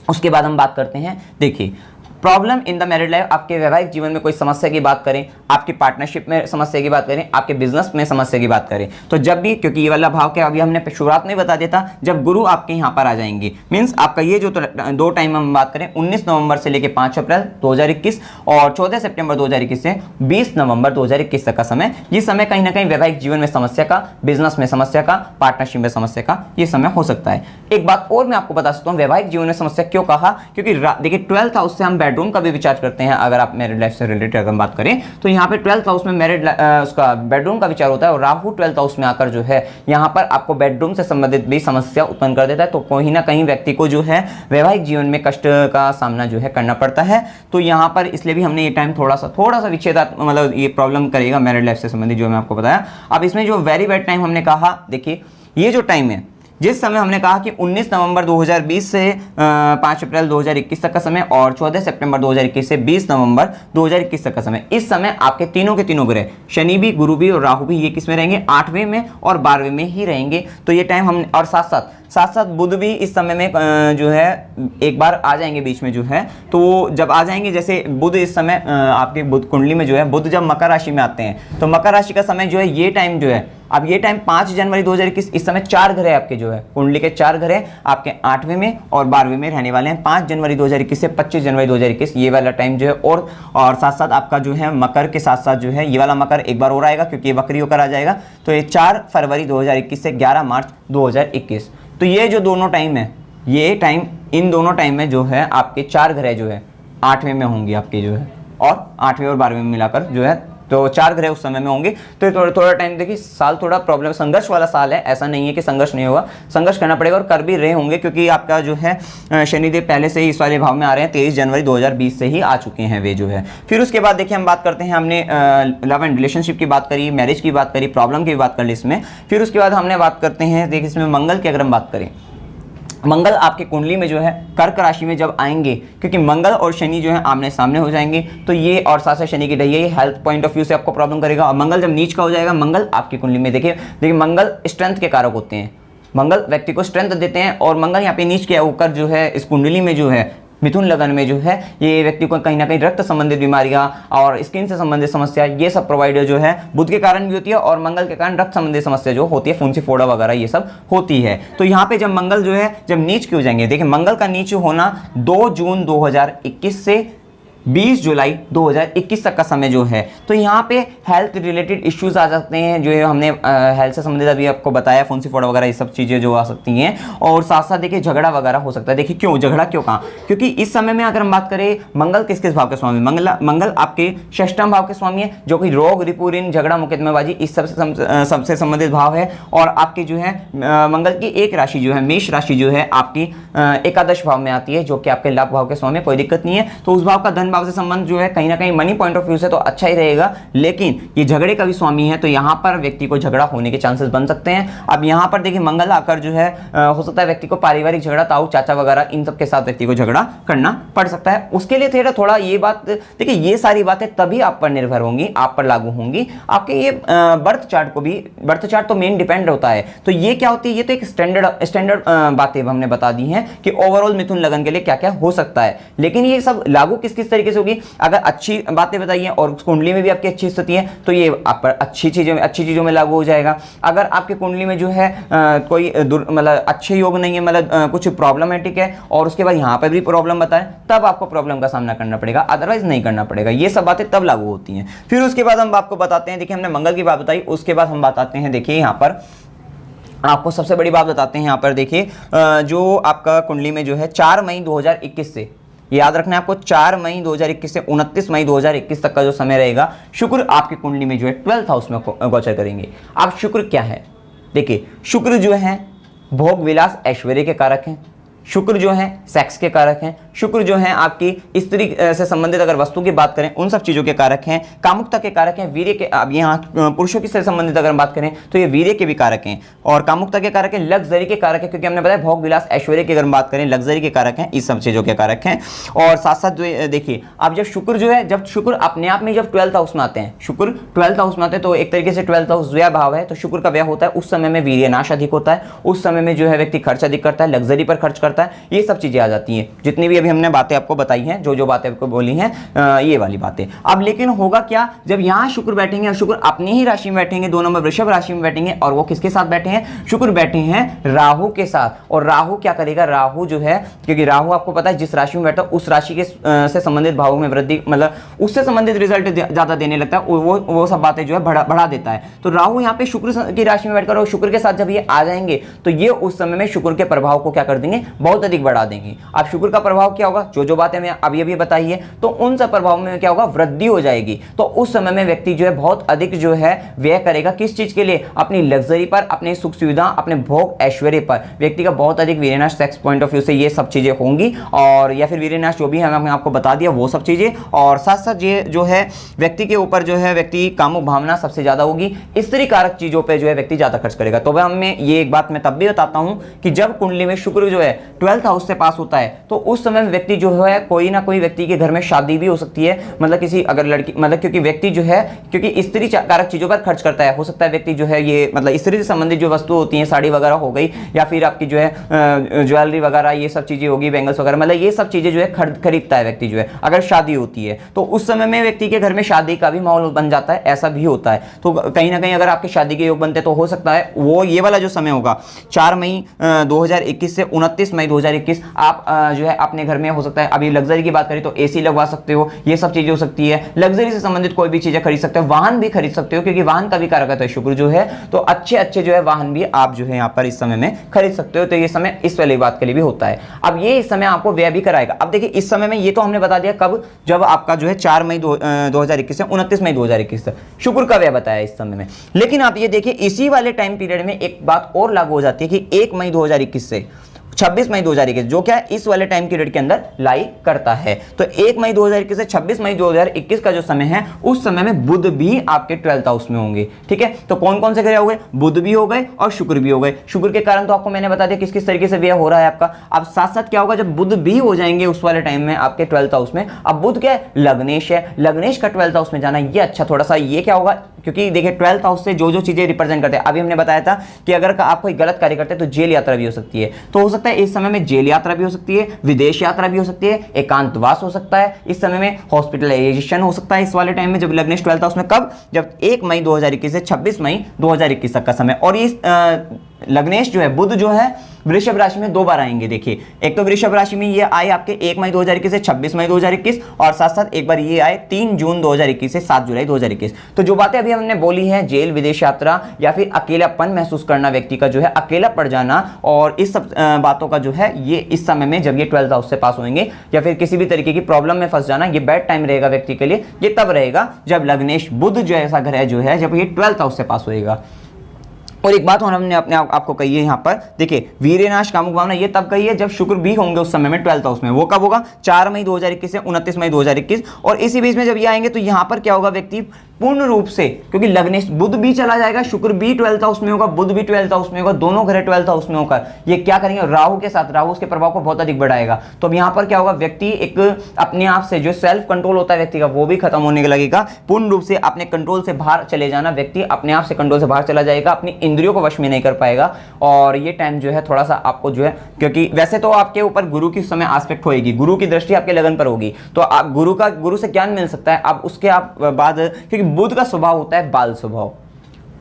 उसके बाद हम बात करते हैं देखिए problem in the married life. आपके वैवाहिक जीवन में कोई समस्या की बात करें, आपकी पार्टनरशिप में समस्या की बात करें, आपके बिजनेस में समस्या की बात करें, तो जब भी, क्योंकि ये वाला भाव क्या अभी हमने शुरुआत में बता दिया था, जब गुरु आपके यहाँ पर आ जाएंगे, मीन्स आपका ये जो 2 टाइम हम बात करें 19 नवंबर से लेकर 5 अप्रैल 2021 और 14 सितंबर 2021 से 20 नवंबर 2021 तक का समय, ये समय कहीं ना कहीं वैवाहिक जीवन में समस्या का, बिजनेस में समस्या का, पार्टनरशिप में समस्या का ये समय हो सकता है। एक बात और मैं आपको बता सकता हूँ, वैवाहिक जीवन में समस्या क्यों कहा, क्योंकि देखिए 12th हाउस से हम बेडरूम का भी विचार करते हैं। अगर आप मैरिड लाइफ से रिलेटेड अगर बात करें तो यहाँ पे 12th हाउस में मैरिड उसका बेडरूम का विचार होता है, और राहु 12th हाउस में आकर जो है यहाँ पर आपको बेडरूम से संबंधित भी समस्या उत्पन्न कर देता है। तो कहीं ना कहीं व्यक्ति को जो है वैवाहिक जीवन में कष्ट का सामना जो है करना पड़ता है। तो यहाँ पर इसलिए भी हमने ये टाइम थोड़ा सा विच्छेदात्मक, मतलब ये प्रॉब्लम करेगा मैरिड लाइफ से संबंधित, जो मैं आपको बताया। अब इसमें जो वेरी बैड टाइम हमने कहा, देखिए ये जो टाइम है, जिस समय हमने कहा कि 19 नवंबर 2020 से 5 अप्रैल 2021 तक का समय और 14 सितंबर 2021 से 20 नवंबर 2021 तक का समय, इस समय आपके तीनों के तीनों ग्रह, शनि भी, गुरु भी और राहु भी, ये किस में रहेंगे, 8वें में और 12वें में ही रहेंगे। तो ये टाइम हम, और साथ साथ बुध भी इस समय में जो है एक बार आ जाएंगे बीच में जो है। तो जब आ जाएंगे, जैसे बुध इस समय आपके बुध कुंडली में जो है, बुध जब मकर राशि में आते हैं तो मकर राशि का समय जो है, ये टाइम जो है, अब ये टाइम 5 जनवरी 2021, इस समय 4 ग्रह आपके जो है कुंडली के 4 ग्रह आपके 8वें में और 12वें में रहने वाले हैं। 5 जनवरी 2021 से 25 जनवरी 2021 ये वाला टाइम जो है, और साथ साथ आपका जो है मकर के साथ साथ जो है ये वाला मकर एक बार और आएगा, क्योंकि ये वक्री होकर आ जाएगा। तो ये 4 फरवरी 2021 से 11 मार्च 2021, तो ये जो दोनों टाइम है, ये टाइम, इन दोनों टाइम में जो है आपके 4 ग्रह जो है 8वें में होंगे आपके जो है, और 8वें और 12वें में मिलाकर जो है, तो 4 ग्रह उस समय में होंगे। तो थोड़ा टाइम देखिए, साल थोड़ा प्रॉब्लम, संघर्ष वाला साल है, ऐसा नहीं है कि संघर्ष नहीं होगा, संघर्ष करना पड़ेगा और कर भी रहे होंगे, क्योंकि आपका जो है शनिदेव पहले से ही इस वाले भाव में आ रहे हैं, 23 जनवरी 2020 से ही आ चुके हैं वे जो है। फिर उसके बाद देखिए हम बात करते हैं, हमने लव एंड रिलेशनशिप की बात करी, मैरिज की बात करी, प्रॉब्लम की बात कर ली इसमें। फिर उसके बाद हमने बात करते हैं, देखिए इसमें मंगल की अगर हम बात करें, मंगल आपके कुंडली में जो है कर्क राशि में जब आएंगे, क्योंकि मंगल और शनि जो है आमने सामने हो जाएंगे, तो ये, और साथ साथ शनि की ढैया, ये हेल्थ पॉइंट ऑफ व्यू से आपको प्रॉब्लम करेगा। और मंगल जब नीच का हो जाएगा, मंगल आपकी कुंडली में देखिए मंगल स्ट्रेंथ के कारक होते हैं, मंगल व्यक्ति को स्ट्रेंथ देते हैं, और मंगल यहाँ पे नीच के होकर जो है इस कुंडली में जो है मिथुन लगन में जो है ये व्यक्ति को कहीं ना कहीं रक्त संबंधित बीमारियां और स्किन से संबंधित समस्या ये सब प्रोवाइड जो है बुध के कारण भी होती है, और मंगल के कारण रक्त संबंधित समस्या जो होती है, फुंसी फोड़ा वगैरह ये सब होती है। तो यहाँ पे जब मंगल जो है जब नीच क्यों जाएंगे, देखिए मंगल का नीच होना 2 जून 2021 से 20 जुलाई 2021 तक का समय जो है, तो यहाँ पे हेल्थ रिलेटेड इश्यूज आ सकते हैं, जो हमने हेल्थ से संबंधित अभी आपको बताया, फुंसी फोड़ा वगैरह ये सब चीज़ें जो आ सकती हैं, और साथ साथ देखिए झगड़ा वगैरह हो सकता है। देखिए क्यों झगड़ा, क्यों कहाँ, क्योंकि इस समय में अगर हम बात करें मंगल किस किस भाव के स्वामी, मंगल आपके षष्ठम भाव के स्वामी है, जो कि रोग रिपु ऋण झगड़ा मुकदमेबाजी इस सबसे संबंधित भाव है। और आपकी जो है मंगल की एक राशि जो है मेष राशि जो है आपकी एकादश भाव में आती है, जो कि आपके लाभ भाव के स्वामी, कोई दिक्कत नहीं है। तो उस भाव का धन भाव से संबंध जो है कहीं ना कहीं मनी पॉइंट ऑफ व्यू से तो अच्छा ही रहेगा, लेकिन ये झगड़े का भी स्वामी है, तो यहाँ पर व्यक्ति को झगड़ा होने के चांसेस बन सकते हैं। अब यहाँ पर देखिए मंगल आकर जो है हो सकता है व्यक्ति को पारिवारिक झगड़ा, ताऊ चाचा वगैरह इन सब के साथ व्यक्ति को झगड़ा करना पड़ सकता है। उसके लिए थोड़ा ये बात देखिए, ये सारी बातें तभी आप पर निर्भर होंगी, आप पर लागू होंगी। आपके ये बर्थ चार्ट को भी, बर्थ चार्ट तो मेन डिपेंड होता है। तो ये क्या होती है, ये तो एक स्टैंडर्ड बातें हमने बता दी हैं कि ओवरऑल मिथुन लगन के लिए क्या क्या हो सकता है, लेकिन ये सब लागू किस किस तरीके से होगी। अगर अच्छी बातें बताइए और कुंडली में भी आपकी अच्छी स्थिति है तो ये आप पर अच्छी चीजों में लागू हो जाएगा। अगर आपकी कुंडली में जो है कोई मतलब अच्छे योग नहीं है, मतलब कुछ प्रॉब्लमेटिक है और उसके बाद यहाँ पर भी प्रॉब्लम बताए, तब आपको प्रॉब्लम का सामना करना पड़ेगा, अदरवाइज नहीं करना पड़ेगा। ये सब बातें तब लागू होती हैं। फिर उसके बाद हम आपको बताते हैं, देखिए हमने मंगल की बात बताई, उसके बाद हम बताते हैं, देखिए यहाँ पर आपको सबसे बड़ी बात बताते हैं। यहाँ पर देखिए जो आपका कुंडली में जो है 4 मई 2021 से, याद रखना है आपको, 4 मई 2021 से 29 मई 2021 तक का जो समय रहेगा, शुक्र आपकी कुंडली में जो है 12th हाउस में गोचर करेंगे। अब शुक्र क्या है, देखिए शुक्र जो है भोग विलास ऐश्वर्य के कारक हैं, शुक्र जो है सेक्स के कारक हैं, शुक्र जो है आपकी स्त्री से संबंधित अगर वस्तु की बात करें उन सब चीजों के कारक हैं, कामुकता के कारक हैं, वीर्य के, अब यहाँ पुरुषों की से संबंधित अगर बात करें तो ये वीर्य के भी कारक हैं, और कामुकता के कारक हैं, लग्जरी के कारक हैं, क्योंकि हमने बताया भोग विलास ऐश्वर्य की अगर बात करें लग्जरी के कारक हैं, इस सब चीजों के कारक हैं। और साथ साथ देखिए अब जब शुक्र जो है, जब शुक्र अपने आप में जब 12th हाउस में आते हैं, शुक्र 12th हाउस में आते हैं, तो एक तरीके से 12th हाउस व्यय भाव है, तो शुक्र का व्यय होता है, उस समय में वीर्य नाश अधिक होता है, उस समय में जो है व्यक्ति खर्च अधिक करता है, लग्जरी पर खर्च करता है, ये सब चीजें आ जाती हैं। जितनी भी अभी हमने बातें आपको बताई हैं, जो बातें आपको बोली हैं, ये वाली बातें। अब लेकिन होगा क्या, जब यहां शुक्र बैठेंगे और शुक्र अपनी ही राशि में बैठेंगे, 2 नंबर वृषभ राशि में बैठेंगे, और वो किसके साथ बैठे हैं, शुक्र बैठे हैं राहु के साथ। और राहु क्या करेगा, राहु जो है, क्योंकि राहु आपको पता है जिस राशि में बैठा उस राशि के से संबंधित भावों में वृद्धि, मतलब उससे संबंधित रिजल्ट ज्यादा देने लगता है, वो सब बातें जो है बढ़ा देता है। तो राहु यहाँ पे शुक्र की राशि में बैठकर और शुक्र के साथ जब ये आ जाएंगे तो ये उस समय में शुक्र के प्रभाव को क्या कर देंगे, बहुत अधिक बढ़ा देंगे। अब शुक्र का प्रभाव क्या होगा, जो बातें मैं अभी बताई है, तो उन सब प्रभाव में क्या होगा, वृद्धि हो जाएगी। तो उस समय में व्यक्ति जो है बहुत अधिक जो है व्यय करेगा, किस चीज के लिए, अपनी लग्जरी पर, अपने सुख सुविधा, अपने भोग ऐश्वर्य पर। व्यक्ति का बहुत अधिक वीरनाश सेक्स पॉइंट ऑफ व्यू से ये सब चीजें होंगी, और या फिर वीरनाश जो भी हमने आपको बता दिया वो सब चीजें। और साथ साथ ये जो है व्यक्ति के ऊपर जो है व्यक्ति कामुक भावना सबसे ज्यादा होगी, स्त्री कारक चीजों पर जो है व्यक्ति ज्यादा खर्च करेगा। तो हमें ये एक बात मैं तब भी बताता हूं कि जब कुंडली में शुक्र जो है 12th हाउस से पास होता है, तो उस समय में व्यक्ति जो है कोई ना कोई व्यक्ति के घर में शादी भी हो सकती है, मतलब किसी अगर लड़की, मतलब क्योंकि व्यक्ति जो है, क्योंकि स्त्री कारक चीजों पर खर्च करता है, हो सकता है व्यक्ति जो है ये मतलब स्त्री से संबंधित जो वस्तु होती हैं, साड़ी वगैरह हो गई, या फिर आपकी जो है ज्वेलरी वगैरह ये सब चीजें होगी, बैंगल्स वगैरह, मतलब ये सब चीजें जो है खरीदता है व्यक्ति जो है, अगर शादी होती है तो उस समय में व्यक्ति के घर में शादी का भी माहौल बन जाता है, ऐसा भी होता है। तो कहीं ना कहीं अगर आपके शादी के योग बनते तो हो सकता है वो ये वाला जो समय होगा 4 मई 2021 से 29 मई 2021, आप जो है अपने घर में हो सकता है, अभी लग्जरी की बात करें तो एसी लगवा सकते हो, ये सब चीजें हो सकती है, लग्जरी से संबंधित कोई भी चीजें खरीद सकते हो, वाहन भी खरीद सकते हो, क्योंकि वाहन का भी कारक है शुक्र जो है, तो अच्छे जो है वाहन भी आप जो है यहाँ पर इस समय में खरीद सकते हो। तो ये समय इस वाली बात के लिए भी होता है। अब ये इस समय आपको व्यय भी कराएगा। अब देखिए इस समय में ये तो हमने बता दिया कब, जब आपका जो है 4 मई 2021 से 29 मई 2021 तक शुक्र का व्यय बताया इस समय में। लेकिन आप ये देखिए इसी वाले टाइम पीरियड में एक बात और लागू हो जाती है कि 1 मई 2021 से 26 मई 2021 जो क्या है इस वाले टाइम पीरियड के अंदर लाई करता है। तो 1 मई 2021 से 26 मई 2021 का जो समय है, उस समय में बुध भी आपके 12th हाउस में होंगे। ठीक है, तो कौन कौन से ग्रह हो गए, बुध भी हो गए और शुक्र भी हो गए। शुक्र के कारण तो आपको मैंने बता दिया किस किस तरीके से व्यय हो रहा है आपका। अब साथ साथ क्या होगा, जब बुध भी हो जाएंगे उस वाले टाइम में आपके 12th हाउस में। अब बुध क्या है, लग्नेश है, लग्नेश का 12th हाउस में जाना ये अच्छा, थोड़ा सा ये क्या होगा, क्योंकि देखिए 12th हाउस से जो जो चीजें रिप्रेजेंट करते हैं, अभी हमने बताया था कि अगर आप कोई गलत कार्य करते हैं तो जेल यात्रा भी हो सकती है। तो हो सकता है इस समय में जेल यात्रा भी हो सकती है, विदेश यात्रा भी हो सकती है, एकांतवास हो सकता है, इस समय में हॉस्पिटलाइजेशन हो सकता है इस वाले टाइम में जब लग्नेश 12th हाउस में। कब? जब 1 मई 2021 से 26 मई 2021 तक का समय। और ये लग्नेश जो है, बुध जो है वृषभ राशि में 2 बार आएंगे। देखिए एक तो वृषभ राशि में ये आए आपके 1 मई 2021 से 26 मई 2021, और साथ साथ एक बार ये आए 3 जून 2021 से 7 जुलाई 2021। तो जो बातें अभी हमने बोली हैं, जेल, विदेश यात्रा या फिर अकेलापन महसूस करना, व्यक्ति का जो है अकेला पड़ जाना, और इस सब बातों का जो है ये इस समय में जब ये 12th हाउस से पास होंगे या फिर किसी भी तरीके की प्रॉब्लम में फंस जाना, ये बैड टाइम रहेगा व्यक्ति के लिए। ये तब रहेगा जब लग्नेश बुध जो ऐसा ग्रह जो है जब ये 12th हाउस से पास होएगा। और एक बात हमने अपने आपको कही है यहाँ पर, देखिए वीर्यनाश कामुक भावना ये तब कही है जब शुक्र भी होंगे उस समय में 12th हाउस में। वो कब होगा? 4 मई 2021 से 29 मई 2021। और इसी बीच में जब ये आएंगे तो यहाँ पर क्या होगा, व्यक्ति पूर्ण रूप से, क्योंकि लग्नेश बुध भी चला जाएगा, शुक्र भी 12th हाउस में होगा, बुध भी 12th हाउस में होगा, दोनों ग्रह 12th हाउस में होकर ये क्या करेंगे, राहु के साथ, राहु उसके प्रभाव को बहुत अधिक बढ़ाएगा। तो अब यहाँ पर क्या होगा, व्यक्ति एक अपने आप से जो सेल्फ कंट्रोल होता है व्यक्ति का वो भी खत्म होने लगेगा। पूर्ण रूप से अपने कंट्रोल से बाहर चले जाना, व्यक्ति अपने आप से कंट्रोल से बाहर चला जाएगा, अपनी इंद्रियों को वश में नहीं कर पाएगा। और ये टाइम जो है थोड़ा सा आपको जो है, क्योंकि वैसे तो आपके ऊपर गुरु की समय आस्पेक्ट होगी, गुरु की दृष्टि आपके लगन पर होगी, तो आप गुरु से ज्ञान मिल सकता है। अब उसके आप बाद, क्योंकि बुध का स्वभाव होता है बाल स्वभाव,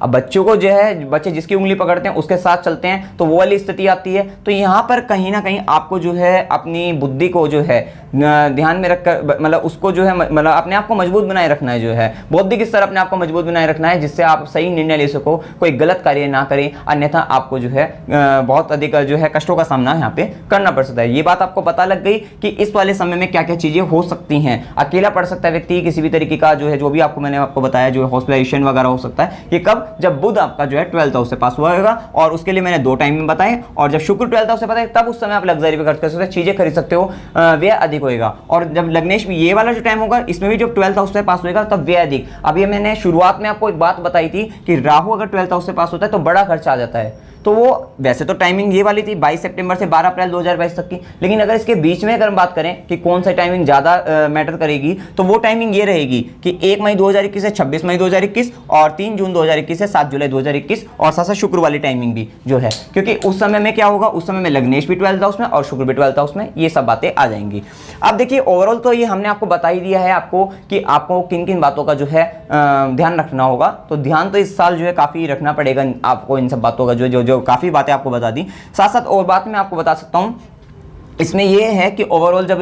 अब बच्चों को जो है, बच्चे जिसकी उंगली पकड़ते हैं उसके साथ चलते हैं, तो वो वाली स्थिति आती है। तो यहाँ पर कहीं ना कहीं आपको जो है अपनी बुद्धि को जो है ध्यान में रखकर, मतलब उसको जो है, मतलब अपने आप को मजबूत बनाए रखना है, जो है बौद्धिक स्तर अपने आप को मजबूत बनाए रखना है, जिससे आप सही निर्णय ले सको, कोई गलत कार्य ना करें, अन्यथा आपको जो है बहुत अधिक जो है कष्टों का सामना यहाँ पे करना पड़ सकता है। ये बात आपको पता लग गई कि इस वाले समय में क्या क्या चीजें हो सकती हैं। अकेला पड़ सकता है व्यक्ति, किसी भी तरीके का जो है, जो भी आपको मैंने आपको बताया, जो हॉस्पिटलाइजेशन वगैरह हो सकता है। ये कब? जब बुध आपका जो है 12th हाउस से पास हुआ होगा, और उसके लिए मैंने 2 टाइम में बताए। और जब शुक्र 12th हाउस से बताए तब उस समय आप लग्जरी भी खर्च कर सकते हो, चीजें खरीद सकते हो, व्यय अधिक होएगा। और जब लग्नेश भी ये वाला जो टाइम होगा, इसमें भी जब 12th हाउस से पास होएगा तब व्यय अधिक। अभी मैंने शुरुआत में आपको एक बात बताई थी कि राहु अगर 12th हाउस से पास होता है तो बड़ा खर्च आ जाता है। तो वो वैसे तो टाइमिंग ये वाली थी 22 सितंबर से 12 अप्रैल 2022 तक की, लेकिन अगर इसके बीच में अगर हम बात करें कि कौन सा टाइमिंग ज़्यादा मैटर करेगी, तो वो टाइमिंग ये रहेगी कि 1 मई 2021 से 26 मई 2021 और 3 जून 2021 से 7 जुलाई 2021, और साथ साथ शुक्र वाली टाइमिंग भी जो है, क्योंकि उस समय में क्या होगा, उस समय में लग्नेश भी 12th हाउस में और शुक्र भी 12th हाउस में, ये सब बातें आ जाएंगी। अब देखिए ओवरऑल तो ये हमने आपको बता ही दिया है आपको कि आपको किन किन बातों का जो है ध्यान रखना होगा। तो ध्यान तो इस साल जो है काफ़ी रखना पड़ेगा आपको इन सब बातों का, जो काफ़ी बातें आपको बता दी। साथ साथ और बात मैं आपको बता सकता हूँ, इसमें यह है कि ओवरऑल जब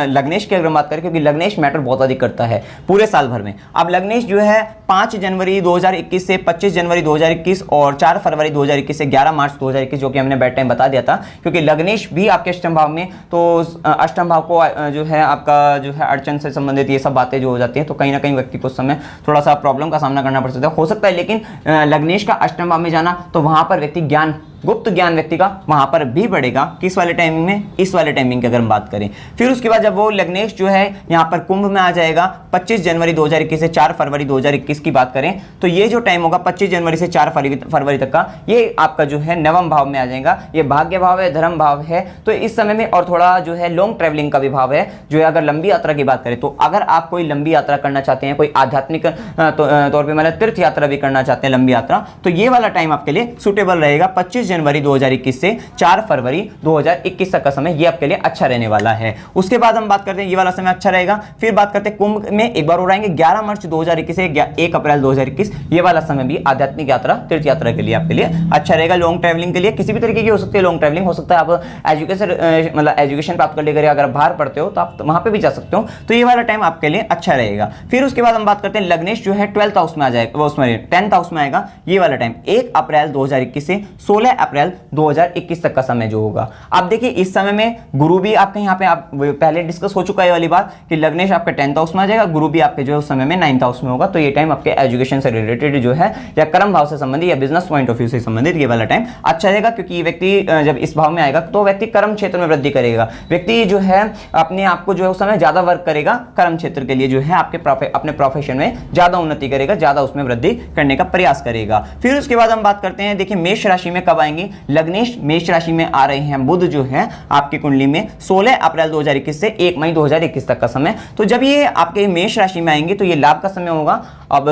लग्नेश की अगर बात करें, क्योंकि लग्नेश मैटर बहुत अधिक करता है पूरे साल भर में। अब लग्नेश जो है 5 जनवरी 2021 से 25 जनवरी 2021 और 4 फरवरी 2021 से 11 मार्च 2021, जो कि हमने बैड टाइम बता दिया था, क्योंकि लग्नेश भी आपके अष्टम भाव में, तो अष्टम भाव को जो है आपका जो है अड़चन से संबंधित ये सब बातें जो हो जाती हैं, तो कहीं ना कहीं व्यक्ति को उस समय थोड़ा सा प्रॉब्लम का सामना करना पड़ सकता है, हो सकता है। लेकिन लग्नेश का अष्टम भाव में जाना, तो वहां पर व्यक्ति ज्ञान, गुप्त ज्ञान व्यक्ति का वहां पर भी बढ़ेगा। किस वाले टाइमिंग में? इस वाले टाइमिंग की अगर हम बात करें। फिर उसके बाद जब वो लग्नेश जो है यहाँ पर कुंभ में आ जाएगा 25 जनवरी 2021 से 4 फरवरी 2021 की बात करें, तो ये जो टाइम होगा 25 जनवरी से 4 फरवरी तक का, ये आपका जो है नवम भाव में आ जाएगा। ये भाग्य भाव है, धर्म भाव है, तो इस समय में और थोड़ा जो है लॉन्ग ट्रेवलिंग का भी भाव है, जो है अगर लंबी यात्रा की बात करें, तो अगर आप कोई लंबी यात्रा करना चाहते हैं, कोई आध्यात्मिक तौर पर मतलब तीर्थ यात्रा भी करना चाहते हैं, लंबी यात्रा, तो ये वाला टाइम आपके लिए सुटेबल रहेगा। 25 जनवरी 2021 से 4 फरवरी 2021 तक का समय ये आपके लिए अच्छा रहने वाला है। उसके बाद हम बात करते हैं, ये वाला समय अच्छा रहेगा। फिर बात करते हैं कुंभ में एक बार और आएंगे 11 मार्च 2021 से 1 अप्रैल 2021, ये वाला समय भी आध्यात्मिक यात्रा, तीर्थ यात्रा के लिए आपके लिए अच्छा रहेगा। लॉन्ग ट्रैवलिंग के लिए किसी भी तरीके की हो सकती है, लॉन्ग ट्रैवलिंग हो सकता है, आप एजुकेशन प्राप्त करने के लिए अगर बाहर पढ़ते हो तो आप वहां पे भी जा सकते हो, तो ये वाला टाइम आपके लिए अच्छा रहेगा। फिर उसके बाद हम बात करते हैं लग्नेश जो है 12th हाउस में आ जाएगा, उसमें 10th हाउस में आएगा। ये वाला टाइम 1 अप्रैल 2021 से 16 अप्रैल 2021 तक का समय जो होगा। अब देखिए इस समय में गुरु भी आपके यहाँ पे, आप पहले डिस्कस हो चुका है वाली बात कि लग्नेश आपके 10th हाउस में आ जाएगा, गुरु भी आपके जो है उस समय में 9th हाउस में होगा। तो ये टाइम आपके एजुकेशन से रिलेटेड जो है, या कर्म भाव से संबंधित या बिजनेस पॉइंट ऑफ व्यू से संबंधित ये वाला टाइम अच्छा रहेगा, क्योंकि ये व्यक्ति जब इस भाव में आएगा तो व्यक्ति कर्म क्षेत्र में वृद्धि करेगा। व्यक्ति जो है अपने आप को जो है उस समय ज्यादा वर्क करेगा कर्म क्षेत्र के लिए, जो है आपके अपने प्रोफेशन में ज्यादा उन्नति करेगा, ज्यादा उसमें वृद्धि करने का प्रयास करेगा। फिर उसके बाद हम बात करते हैं, देखिए मेष राशि में कब आएंगे, लग्नेश मेष राशि में आ रहे हैं बुध जो है आपकी कुंडली में 16 अप्रैल 2021 से 1 मई 2021 तक का समय। तो जब ये आपके मेष राशि में आएंगे तो ये लाभ का समय होगा। अब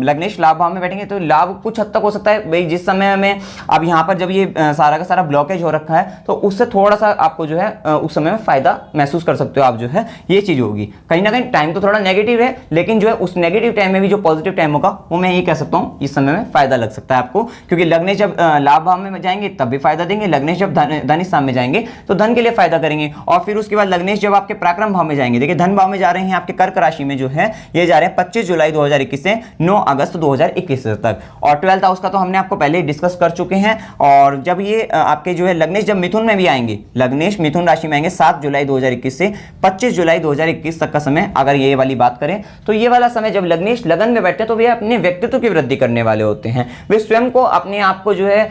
लग्नेश लाभ भाव में बैठेंगे तो लाभ कुछ हद तक हो सकता है भाई, जिस समय में अब यहाँ पर जब ये सारा का सारा ब्लॉकेज हो रखा है तो उससे थोड़ा सा आपको जो है उस समय में फायदा महसूस कर सकते हो आप, जो है ये चीज होगी। कहीं ना कहीं टाइम तो थोड़ा नेगेटिव है, लेकिन जो है उस नेगेटिव टाइम में भी जो पॉजिटिव टाइम होगा वो मैं ये कह सकता हूँ इस समय में फायदा लग सकता है आपको, क्योंकि लग्नेश जब लाभ भाव में जाएंगे तब भी फायदा देंगे, लग्नेश जब धन स्थान में जाएंगे तो धन के लिए फायदा करेंगे। और फिर उसके बाद लग्नेश जब आपके पराक्रम भाव में जाएंगे, देखिए धन भाव में जा रहे हैं आपके कर्क राशि में जो है ये जा रहे हैं 25 जुलाई 2021 से 9 अगस्त 2021 तक। और 12th हाउस का तो हमने आपको पहले ही डिस्कस कर चुके हैं। और जब ये आपके जो है लग्नेश जब मिथुन में भी आएंगे, लग्नेश मिथुन राशि में आएंगे 7 जुलाई 2021 से 25 जुलाई 2021 तक का समय, अगर ये वाली बात करें तो ये वाला समय जब लग्नेश लगन में बैठते हैं तो वे अपने व्यक्तित्व की वृद्धि करने वाले होते हैं। वे स्वयं को अपने आप को जो है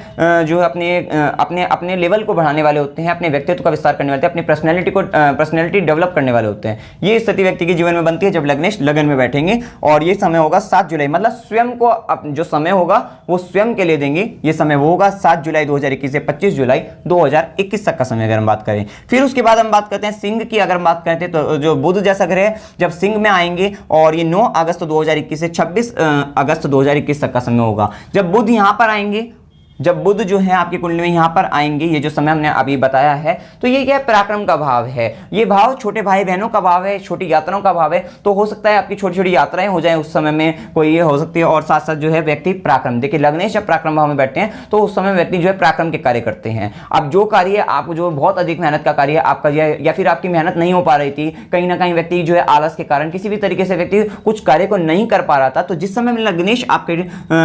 अपने लेवल को बढ़ाने वाले होते हैं, अपने व्यक्तित्व का विस्तार करने वाले होते हैं, अपनी पर्सनैलिटी डेवलप करने वाले होते हैं। ये स्थिति व्यक्ति के जीवन में बनती है जब लग्नेश लगन में बैठेंगे। और ये समय होगा 7 जुलाई, मतलब स्वयं को जो समय होगा वो स्वयं के लिए देंगे। ये समय वो होगा 7 जुलाई 2021 से 25 जुलाई 2021 तक का समय अगर हम बात करें। फिर उसके बाद हम बात करते हैं सिंह की। अगर हम बात करते हैं तो जो बुध जैसा ग्रह जब सिंह में आएंगे और ये 9 अगस्त 2021 से 26 अगस्त 2021 तक का समय होगा। जब बुध यहां पर आएंगे, जब बुध जो है आपकी कुंडली में यहां पर आएंगे, ये जो समय हमने अभी बताया है, तो ये क्या है, पराक्रम का भाव है। ये भाव छोटे भाई बहनों का भाव है, छोटी यात्राओं का भाव है। तो हो सकता है आपकी छोटी छोटी यात्राएं हो जाएं उस समय में, कोई ये हो सकती है। और साथ साथ जो है व्यक्ति पराक्रम, देखिए लग्नेश जब पराक्रम भाव में बैठते हैं तो उस समय व्यक्ति जो है पराक्रम के कार्य करते हैं। अब जो कार्य आप जो बहुत अधिक मेहनत का कार्य आपका या फिर आपकी मेहनत नहीं हो पा रही थी, कहीं ना कहीं व्यक्ति जो है आलस के कारण किसी भी तरीके से व्यक्ति कुछ कार्य को नहीं कर पा रहा था, तो जिस समय में लग्नेश आपके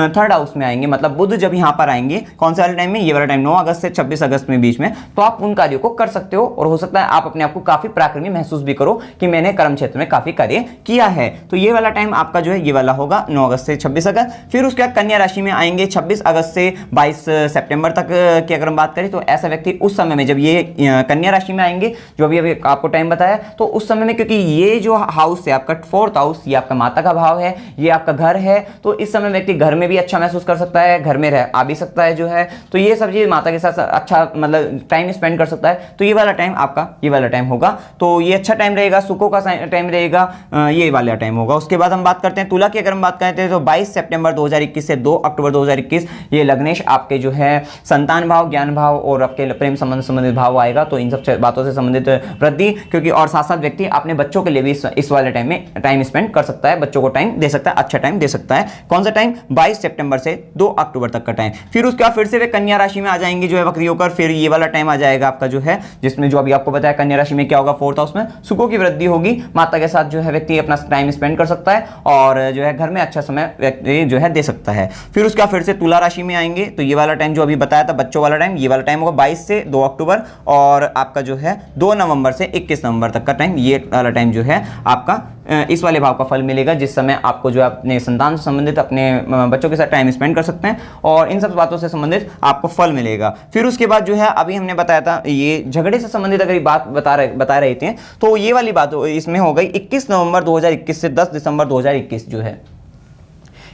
3rd हाउस में आएंगे, मतलब बुध जब यहाँ पर आएंगे, कौन सा वाले टाइम में, ये वाला टाइम 9 अगस्त से 26 अगस्त में बीच में, तो आप उन कार्यों को कर सकते हो। और हो सकता है आप अपने आप को काफी पराक्रमी महसूस भी करो कि मैंने कर्म क्षेत्र में काफी कार्य किया है। तो ये वाला टाइम आपका जो है ये वाला होगा 9 अगस्त से 26 अगस्त। फिर उसके बाद कन्या राशि में आएंगे 26 अगस्त से 22 सितंबर तक की अगर हम बात करें, तो ऐसा व्यक्ति उस समय में जब ये कन्या राशि में आएंगे, जो अभी आपको टाइम बताया, तो उस समय में क्योंकि ये जो हाउस है आपका 4th हाउस, ये आपका माता का भाव है, ये आपका घर है, तो इस समय व्यक्ति घर में भी अच्छा महसूस कर सकता है, घर में रह आ भी सकता है जो है। तो ये सब चीज माता के साथ अच्छा मतलब टाइम स्पेंड कर सकता है। तो ये वाला टाइम आपका ये वाला टाइम होगा, तो ये अच्छा टाइम रहेगा, सुखों का टाइम रहेगा, ये वाला टाइम होगा। उसके बाद हम बात करते हैं तुला की। अगर हम बात करते हैं तो 22 सितंबर 2021 से 2 अक्टूबर 2021 ये लग्नेश आपके जो है संतान भाव, ज्ञान भाव और आपके प्रेम संबंध संबंधित भाव आएगा। तो इन सब बातों से संबंधित वृद्धि, क्योंकि और साथ साथ व्यक्ति अपने बच्चों के लिए भी इस वाले टाइम में टाइम स्पेंड कर सकता है, बच्चों को टाइम दे सकता है, अच्छा टाइम दे सकता है। कौन सा टाइम, 22 सितंबर से 2 अक्टूबर तक का टाइम। फिर उसके बाद फिर से वे कन्या राशि में आ जाएंगे जो है वक्री होकर। फिर ये वाला टाइम आ जाएगा आपका जो है, जिसमें जो अभी आपको बताया कन्या राशि में क्या होगा, 4th हाउस में सुखों की वृद्धि होगी, माता के साथ जो है व्यक्ति अपना टाइम स्पेंड कर सकता है और जो है घर में अच्छा समय व्यक्ति जो है दे सकता है। फिर उसका फिर से तुला राशि में आएंगे, तो ये वाला टाइम जो अभी बताया था बच्चों वाला टाइम, ये वाला टाइम होगा 22 से 2 अक्टूबर और आपका जो है 2 नवंबर से 21 नवंबर तक का टाइम। ये वाला टाइम जो है आपका इस वाले भाव का फल मिलेगा, जिस समय आपको जो है अपने संतान से संबंधित अपने बच्चों के साथ टाइम स्पेंड कर सकते हैं और इन सब बातों से संबंधित आपको फल मिलेगा। फिर उसके बाद जो है अभी हमने बताया था ये झगड़े से संबंधित अगर बात बता रहे थे, तो ये वाली बात इसमें हो गई 21 नवंबर 2021 से 10 दिसंबर 2021 जो है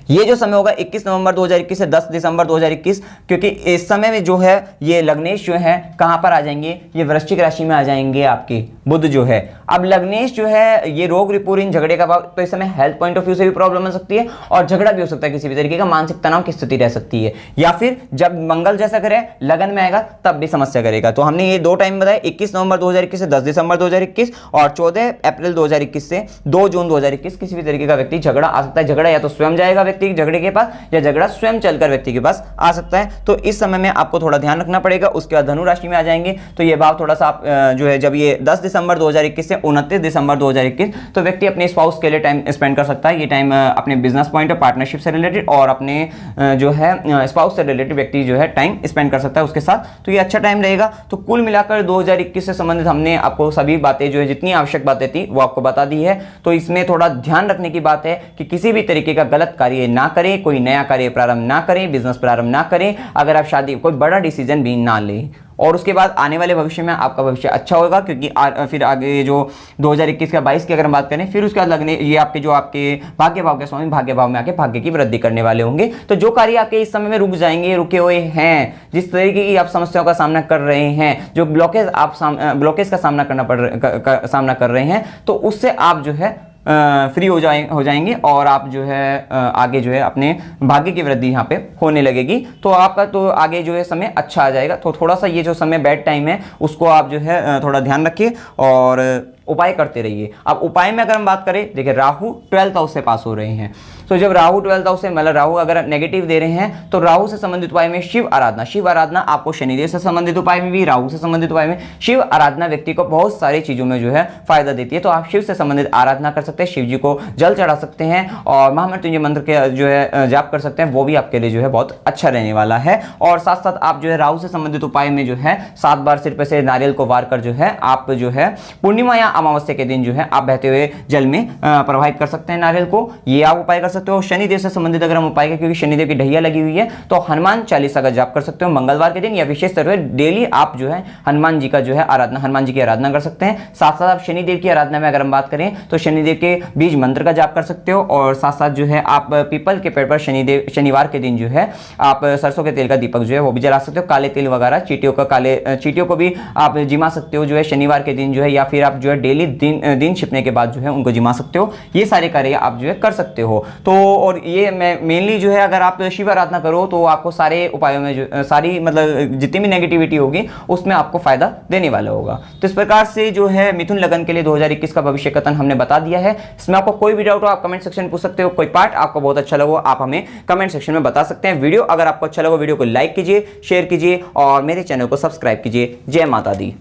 ये जो समय होगा 21 नवंबर 2021 से 10 दिसंबर 2021, क्योंकि इस समय में जो है ये लग्नेश जो है कहां पर आ जाएंगे, ये वृश्चिक राशि में आ जाएंगे आपके बुध जो है। अब लग्नेश जो है ये रोग रिपुरीन झगड़े का भाव, तो इस समय हेल्थ पॉइंट ऑफ व्यू से भी प्रॉब्लम हो सकती है और झगड़ा भी हो सकता है, किसी भी तरीके का मानसिक तनाव की स्थिति रह सकती है। या फिर जब मंगल जैसा ग्रह लगन में आएगा तब भी समस्या करेगा। तो हमने ये 2 टाइम बताया, 21 नवंबर 2021 से 10 दिसंबर 2021 और 14 अप्रैल 2021 से 2 जून 2021 किसी भी तरीके का व्यक्ति झगड़ा आ सकता है। झगड़ा या तो स्वयं जाएगा व्यक्ति झगड़े के पास या झगड़ा स्वयं चलकर व्यक्ति के पास आ सकता है। तो इस समय में आपको थोड़ा ध्यान रखना पड़ेगा। उसके बाद धनु राशि में आ जाएंगे, तो ये भाव थोड़ा सा जो है जब ये 10 दिसंबर 2021 से 29 दिसंबर 2021, तो व्यक्ति अपने स्पाउस के लिए टाइम स्पेंड कर सकता है। ये टाइम अपने बिजनेस पॉइंट ऑफ पार्टनरशिप से रिलेटेड और अपने जो है स्पाउस से रिलेटेड व्यक्ति जो है टाइम स्पेंड कर सकता है उसके साथ, तो ये अच्छा टाइम रहेगा। तो कुल मिलाकर 2021 से संबंधित हमने आपको सभी बातें जो है जितनी आवश्यक बातें थी वो आपको बता दी है। तो इसमें थोड़ा ध्यान रखने की बात है कि किसी भी तरीके का गलत कार्य ना करें, कोई नया कार्य प्रारंभ ना करें, बिजनेस प्रारंभ ना करें, अगर आप शादी कोई बड़ा डिसीजन भी ना लें। और उसके बाद आने वाले भविष्य में आपका भविष्य अच्छा होगा, क्योंकि फिर आगे जो 2021 का 22 की अगर हम बात करें, फिर उसके बाद लगने ये आपके जो आपके भाग्य भाव के स्वामी भाग्य भाव में आके भाग्य की वृद्धि करने वाले होंगे। तो जो कार्य आपके इस समय में रुक जाएंगे, रुके हुए हैं, जिस तरीके की आप समस्याओं का सामना कर रहे हैं, जो ब्लॉकेज आप ब्लॉकेज का सामना कर रहे हैं, तो उससे आप जो है फ्री हो जाएंगे और आप जो है आगे जो है अपने भाग्य की वृद्धि यहाँ पे होने लगेगी। तो आपका तो आगे जो है समय अच्छा आ जाएगा। तो थोड़ा सा ये जो समय बैड टाइम है उसको आप जो है थोड़ा ध्यान रखिए और उपाय करते रहिए। अब उपाय में अगर हम बात करें, देखिए राहु 12th हाउस से पास हो रहे हैं, तो जब राहु 12th हाउस से मतलब राहु अगर नेगेटिव दे रहे हैं तो राहु से संबंधित उपाय में शिव आराधना आपको शनिदेव से संबंधित उपाय में भी, राहु से संबंधित उपाय में शिव आराधना व्यक्ति को बहुत सारी चीजों में जो है फायदा देती है। तो आप शिव से संबंधित आराधना कर सकते हैं, शिव जी को जल चढ़ा सकते हैं और महामृत्युंजय मंत्र के जो है जाप कर सकते हैं, वो भी आपके लिए जो है बहुत अच्छा रहने वाला है। और साथ साथ आप जो है राहु से संबंधित उपाय में जो है 7 बार सिर पे से नारियल को वार कर जो है आप जो है पूर्णिमा या अमावस्या के दिन जो है आप बहते हुए जल में प्रवाहित कर सकते हैं नारियल को, ये आप उपाय कर सकते हो। शनिदेव से संबंधित अगर हम उपाय करें, क्योंकि शनिदेव की ढैया लगी हुई है, तो हनुमान चालीसा का जाप कर सकते हो मंगलवार के दिन, या विशेष तौर पर डेली आप जो है हनुमान जी का जो है हनुमान जी की आराधना कर सकते हैं। साथ साथ आप शनिदेव की आराधना में अगर हम बात करें तो शनिदेव के बीज मंत्र का जाप कर सकते हो, और साथ साथ जो है आप पीपल के पेड़ पर शनिवार के दिन जो है आप सरसों के तेल का दीपक जो है वो भी जला सकते हो। काले तिल वगैरह चींटियों को भी आप जिमा सकते हो जो है शनिवार के दिन जो है, या फिर आप जो है डेली दिन छिपने के बाद जो है उनको जिमा सकते हो। ये सारे कार्य आप जो है कर सकते हो। तो और ये मेनली जो है अगर आप शिव आराधना करो तो आपको सारे उपायों में जो सारी मतलब जितनी भी नेगेटिविटी होगी उसमें आपको फायदा देने वाला होगा। तो इस प्रकार से जो है मिथुन लगन के लिए 2021 का भविष्य कथन हमने बता दिया है। इसमें आपको कोई भी डाउट हो आप कमेंट सेक्शन में पूछ सकते हो, कोई पार्ट आपको बहुत अच्छा लगा आप हमें कमेंट सेक्शन में बता सकते हैं। वीडियो अगर आपको अच्छा लगा वीडियो को लाइक कीजिए, शेयर कीजिए और मेरे चैनल को सब्सक्राइब कीजिए। जय माता दी।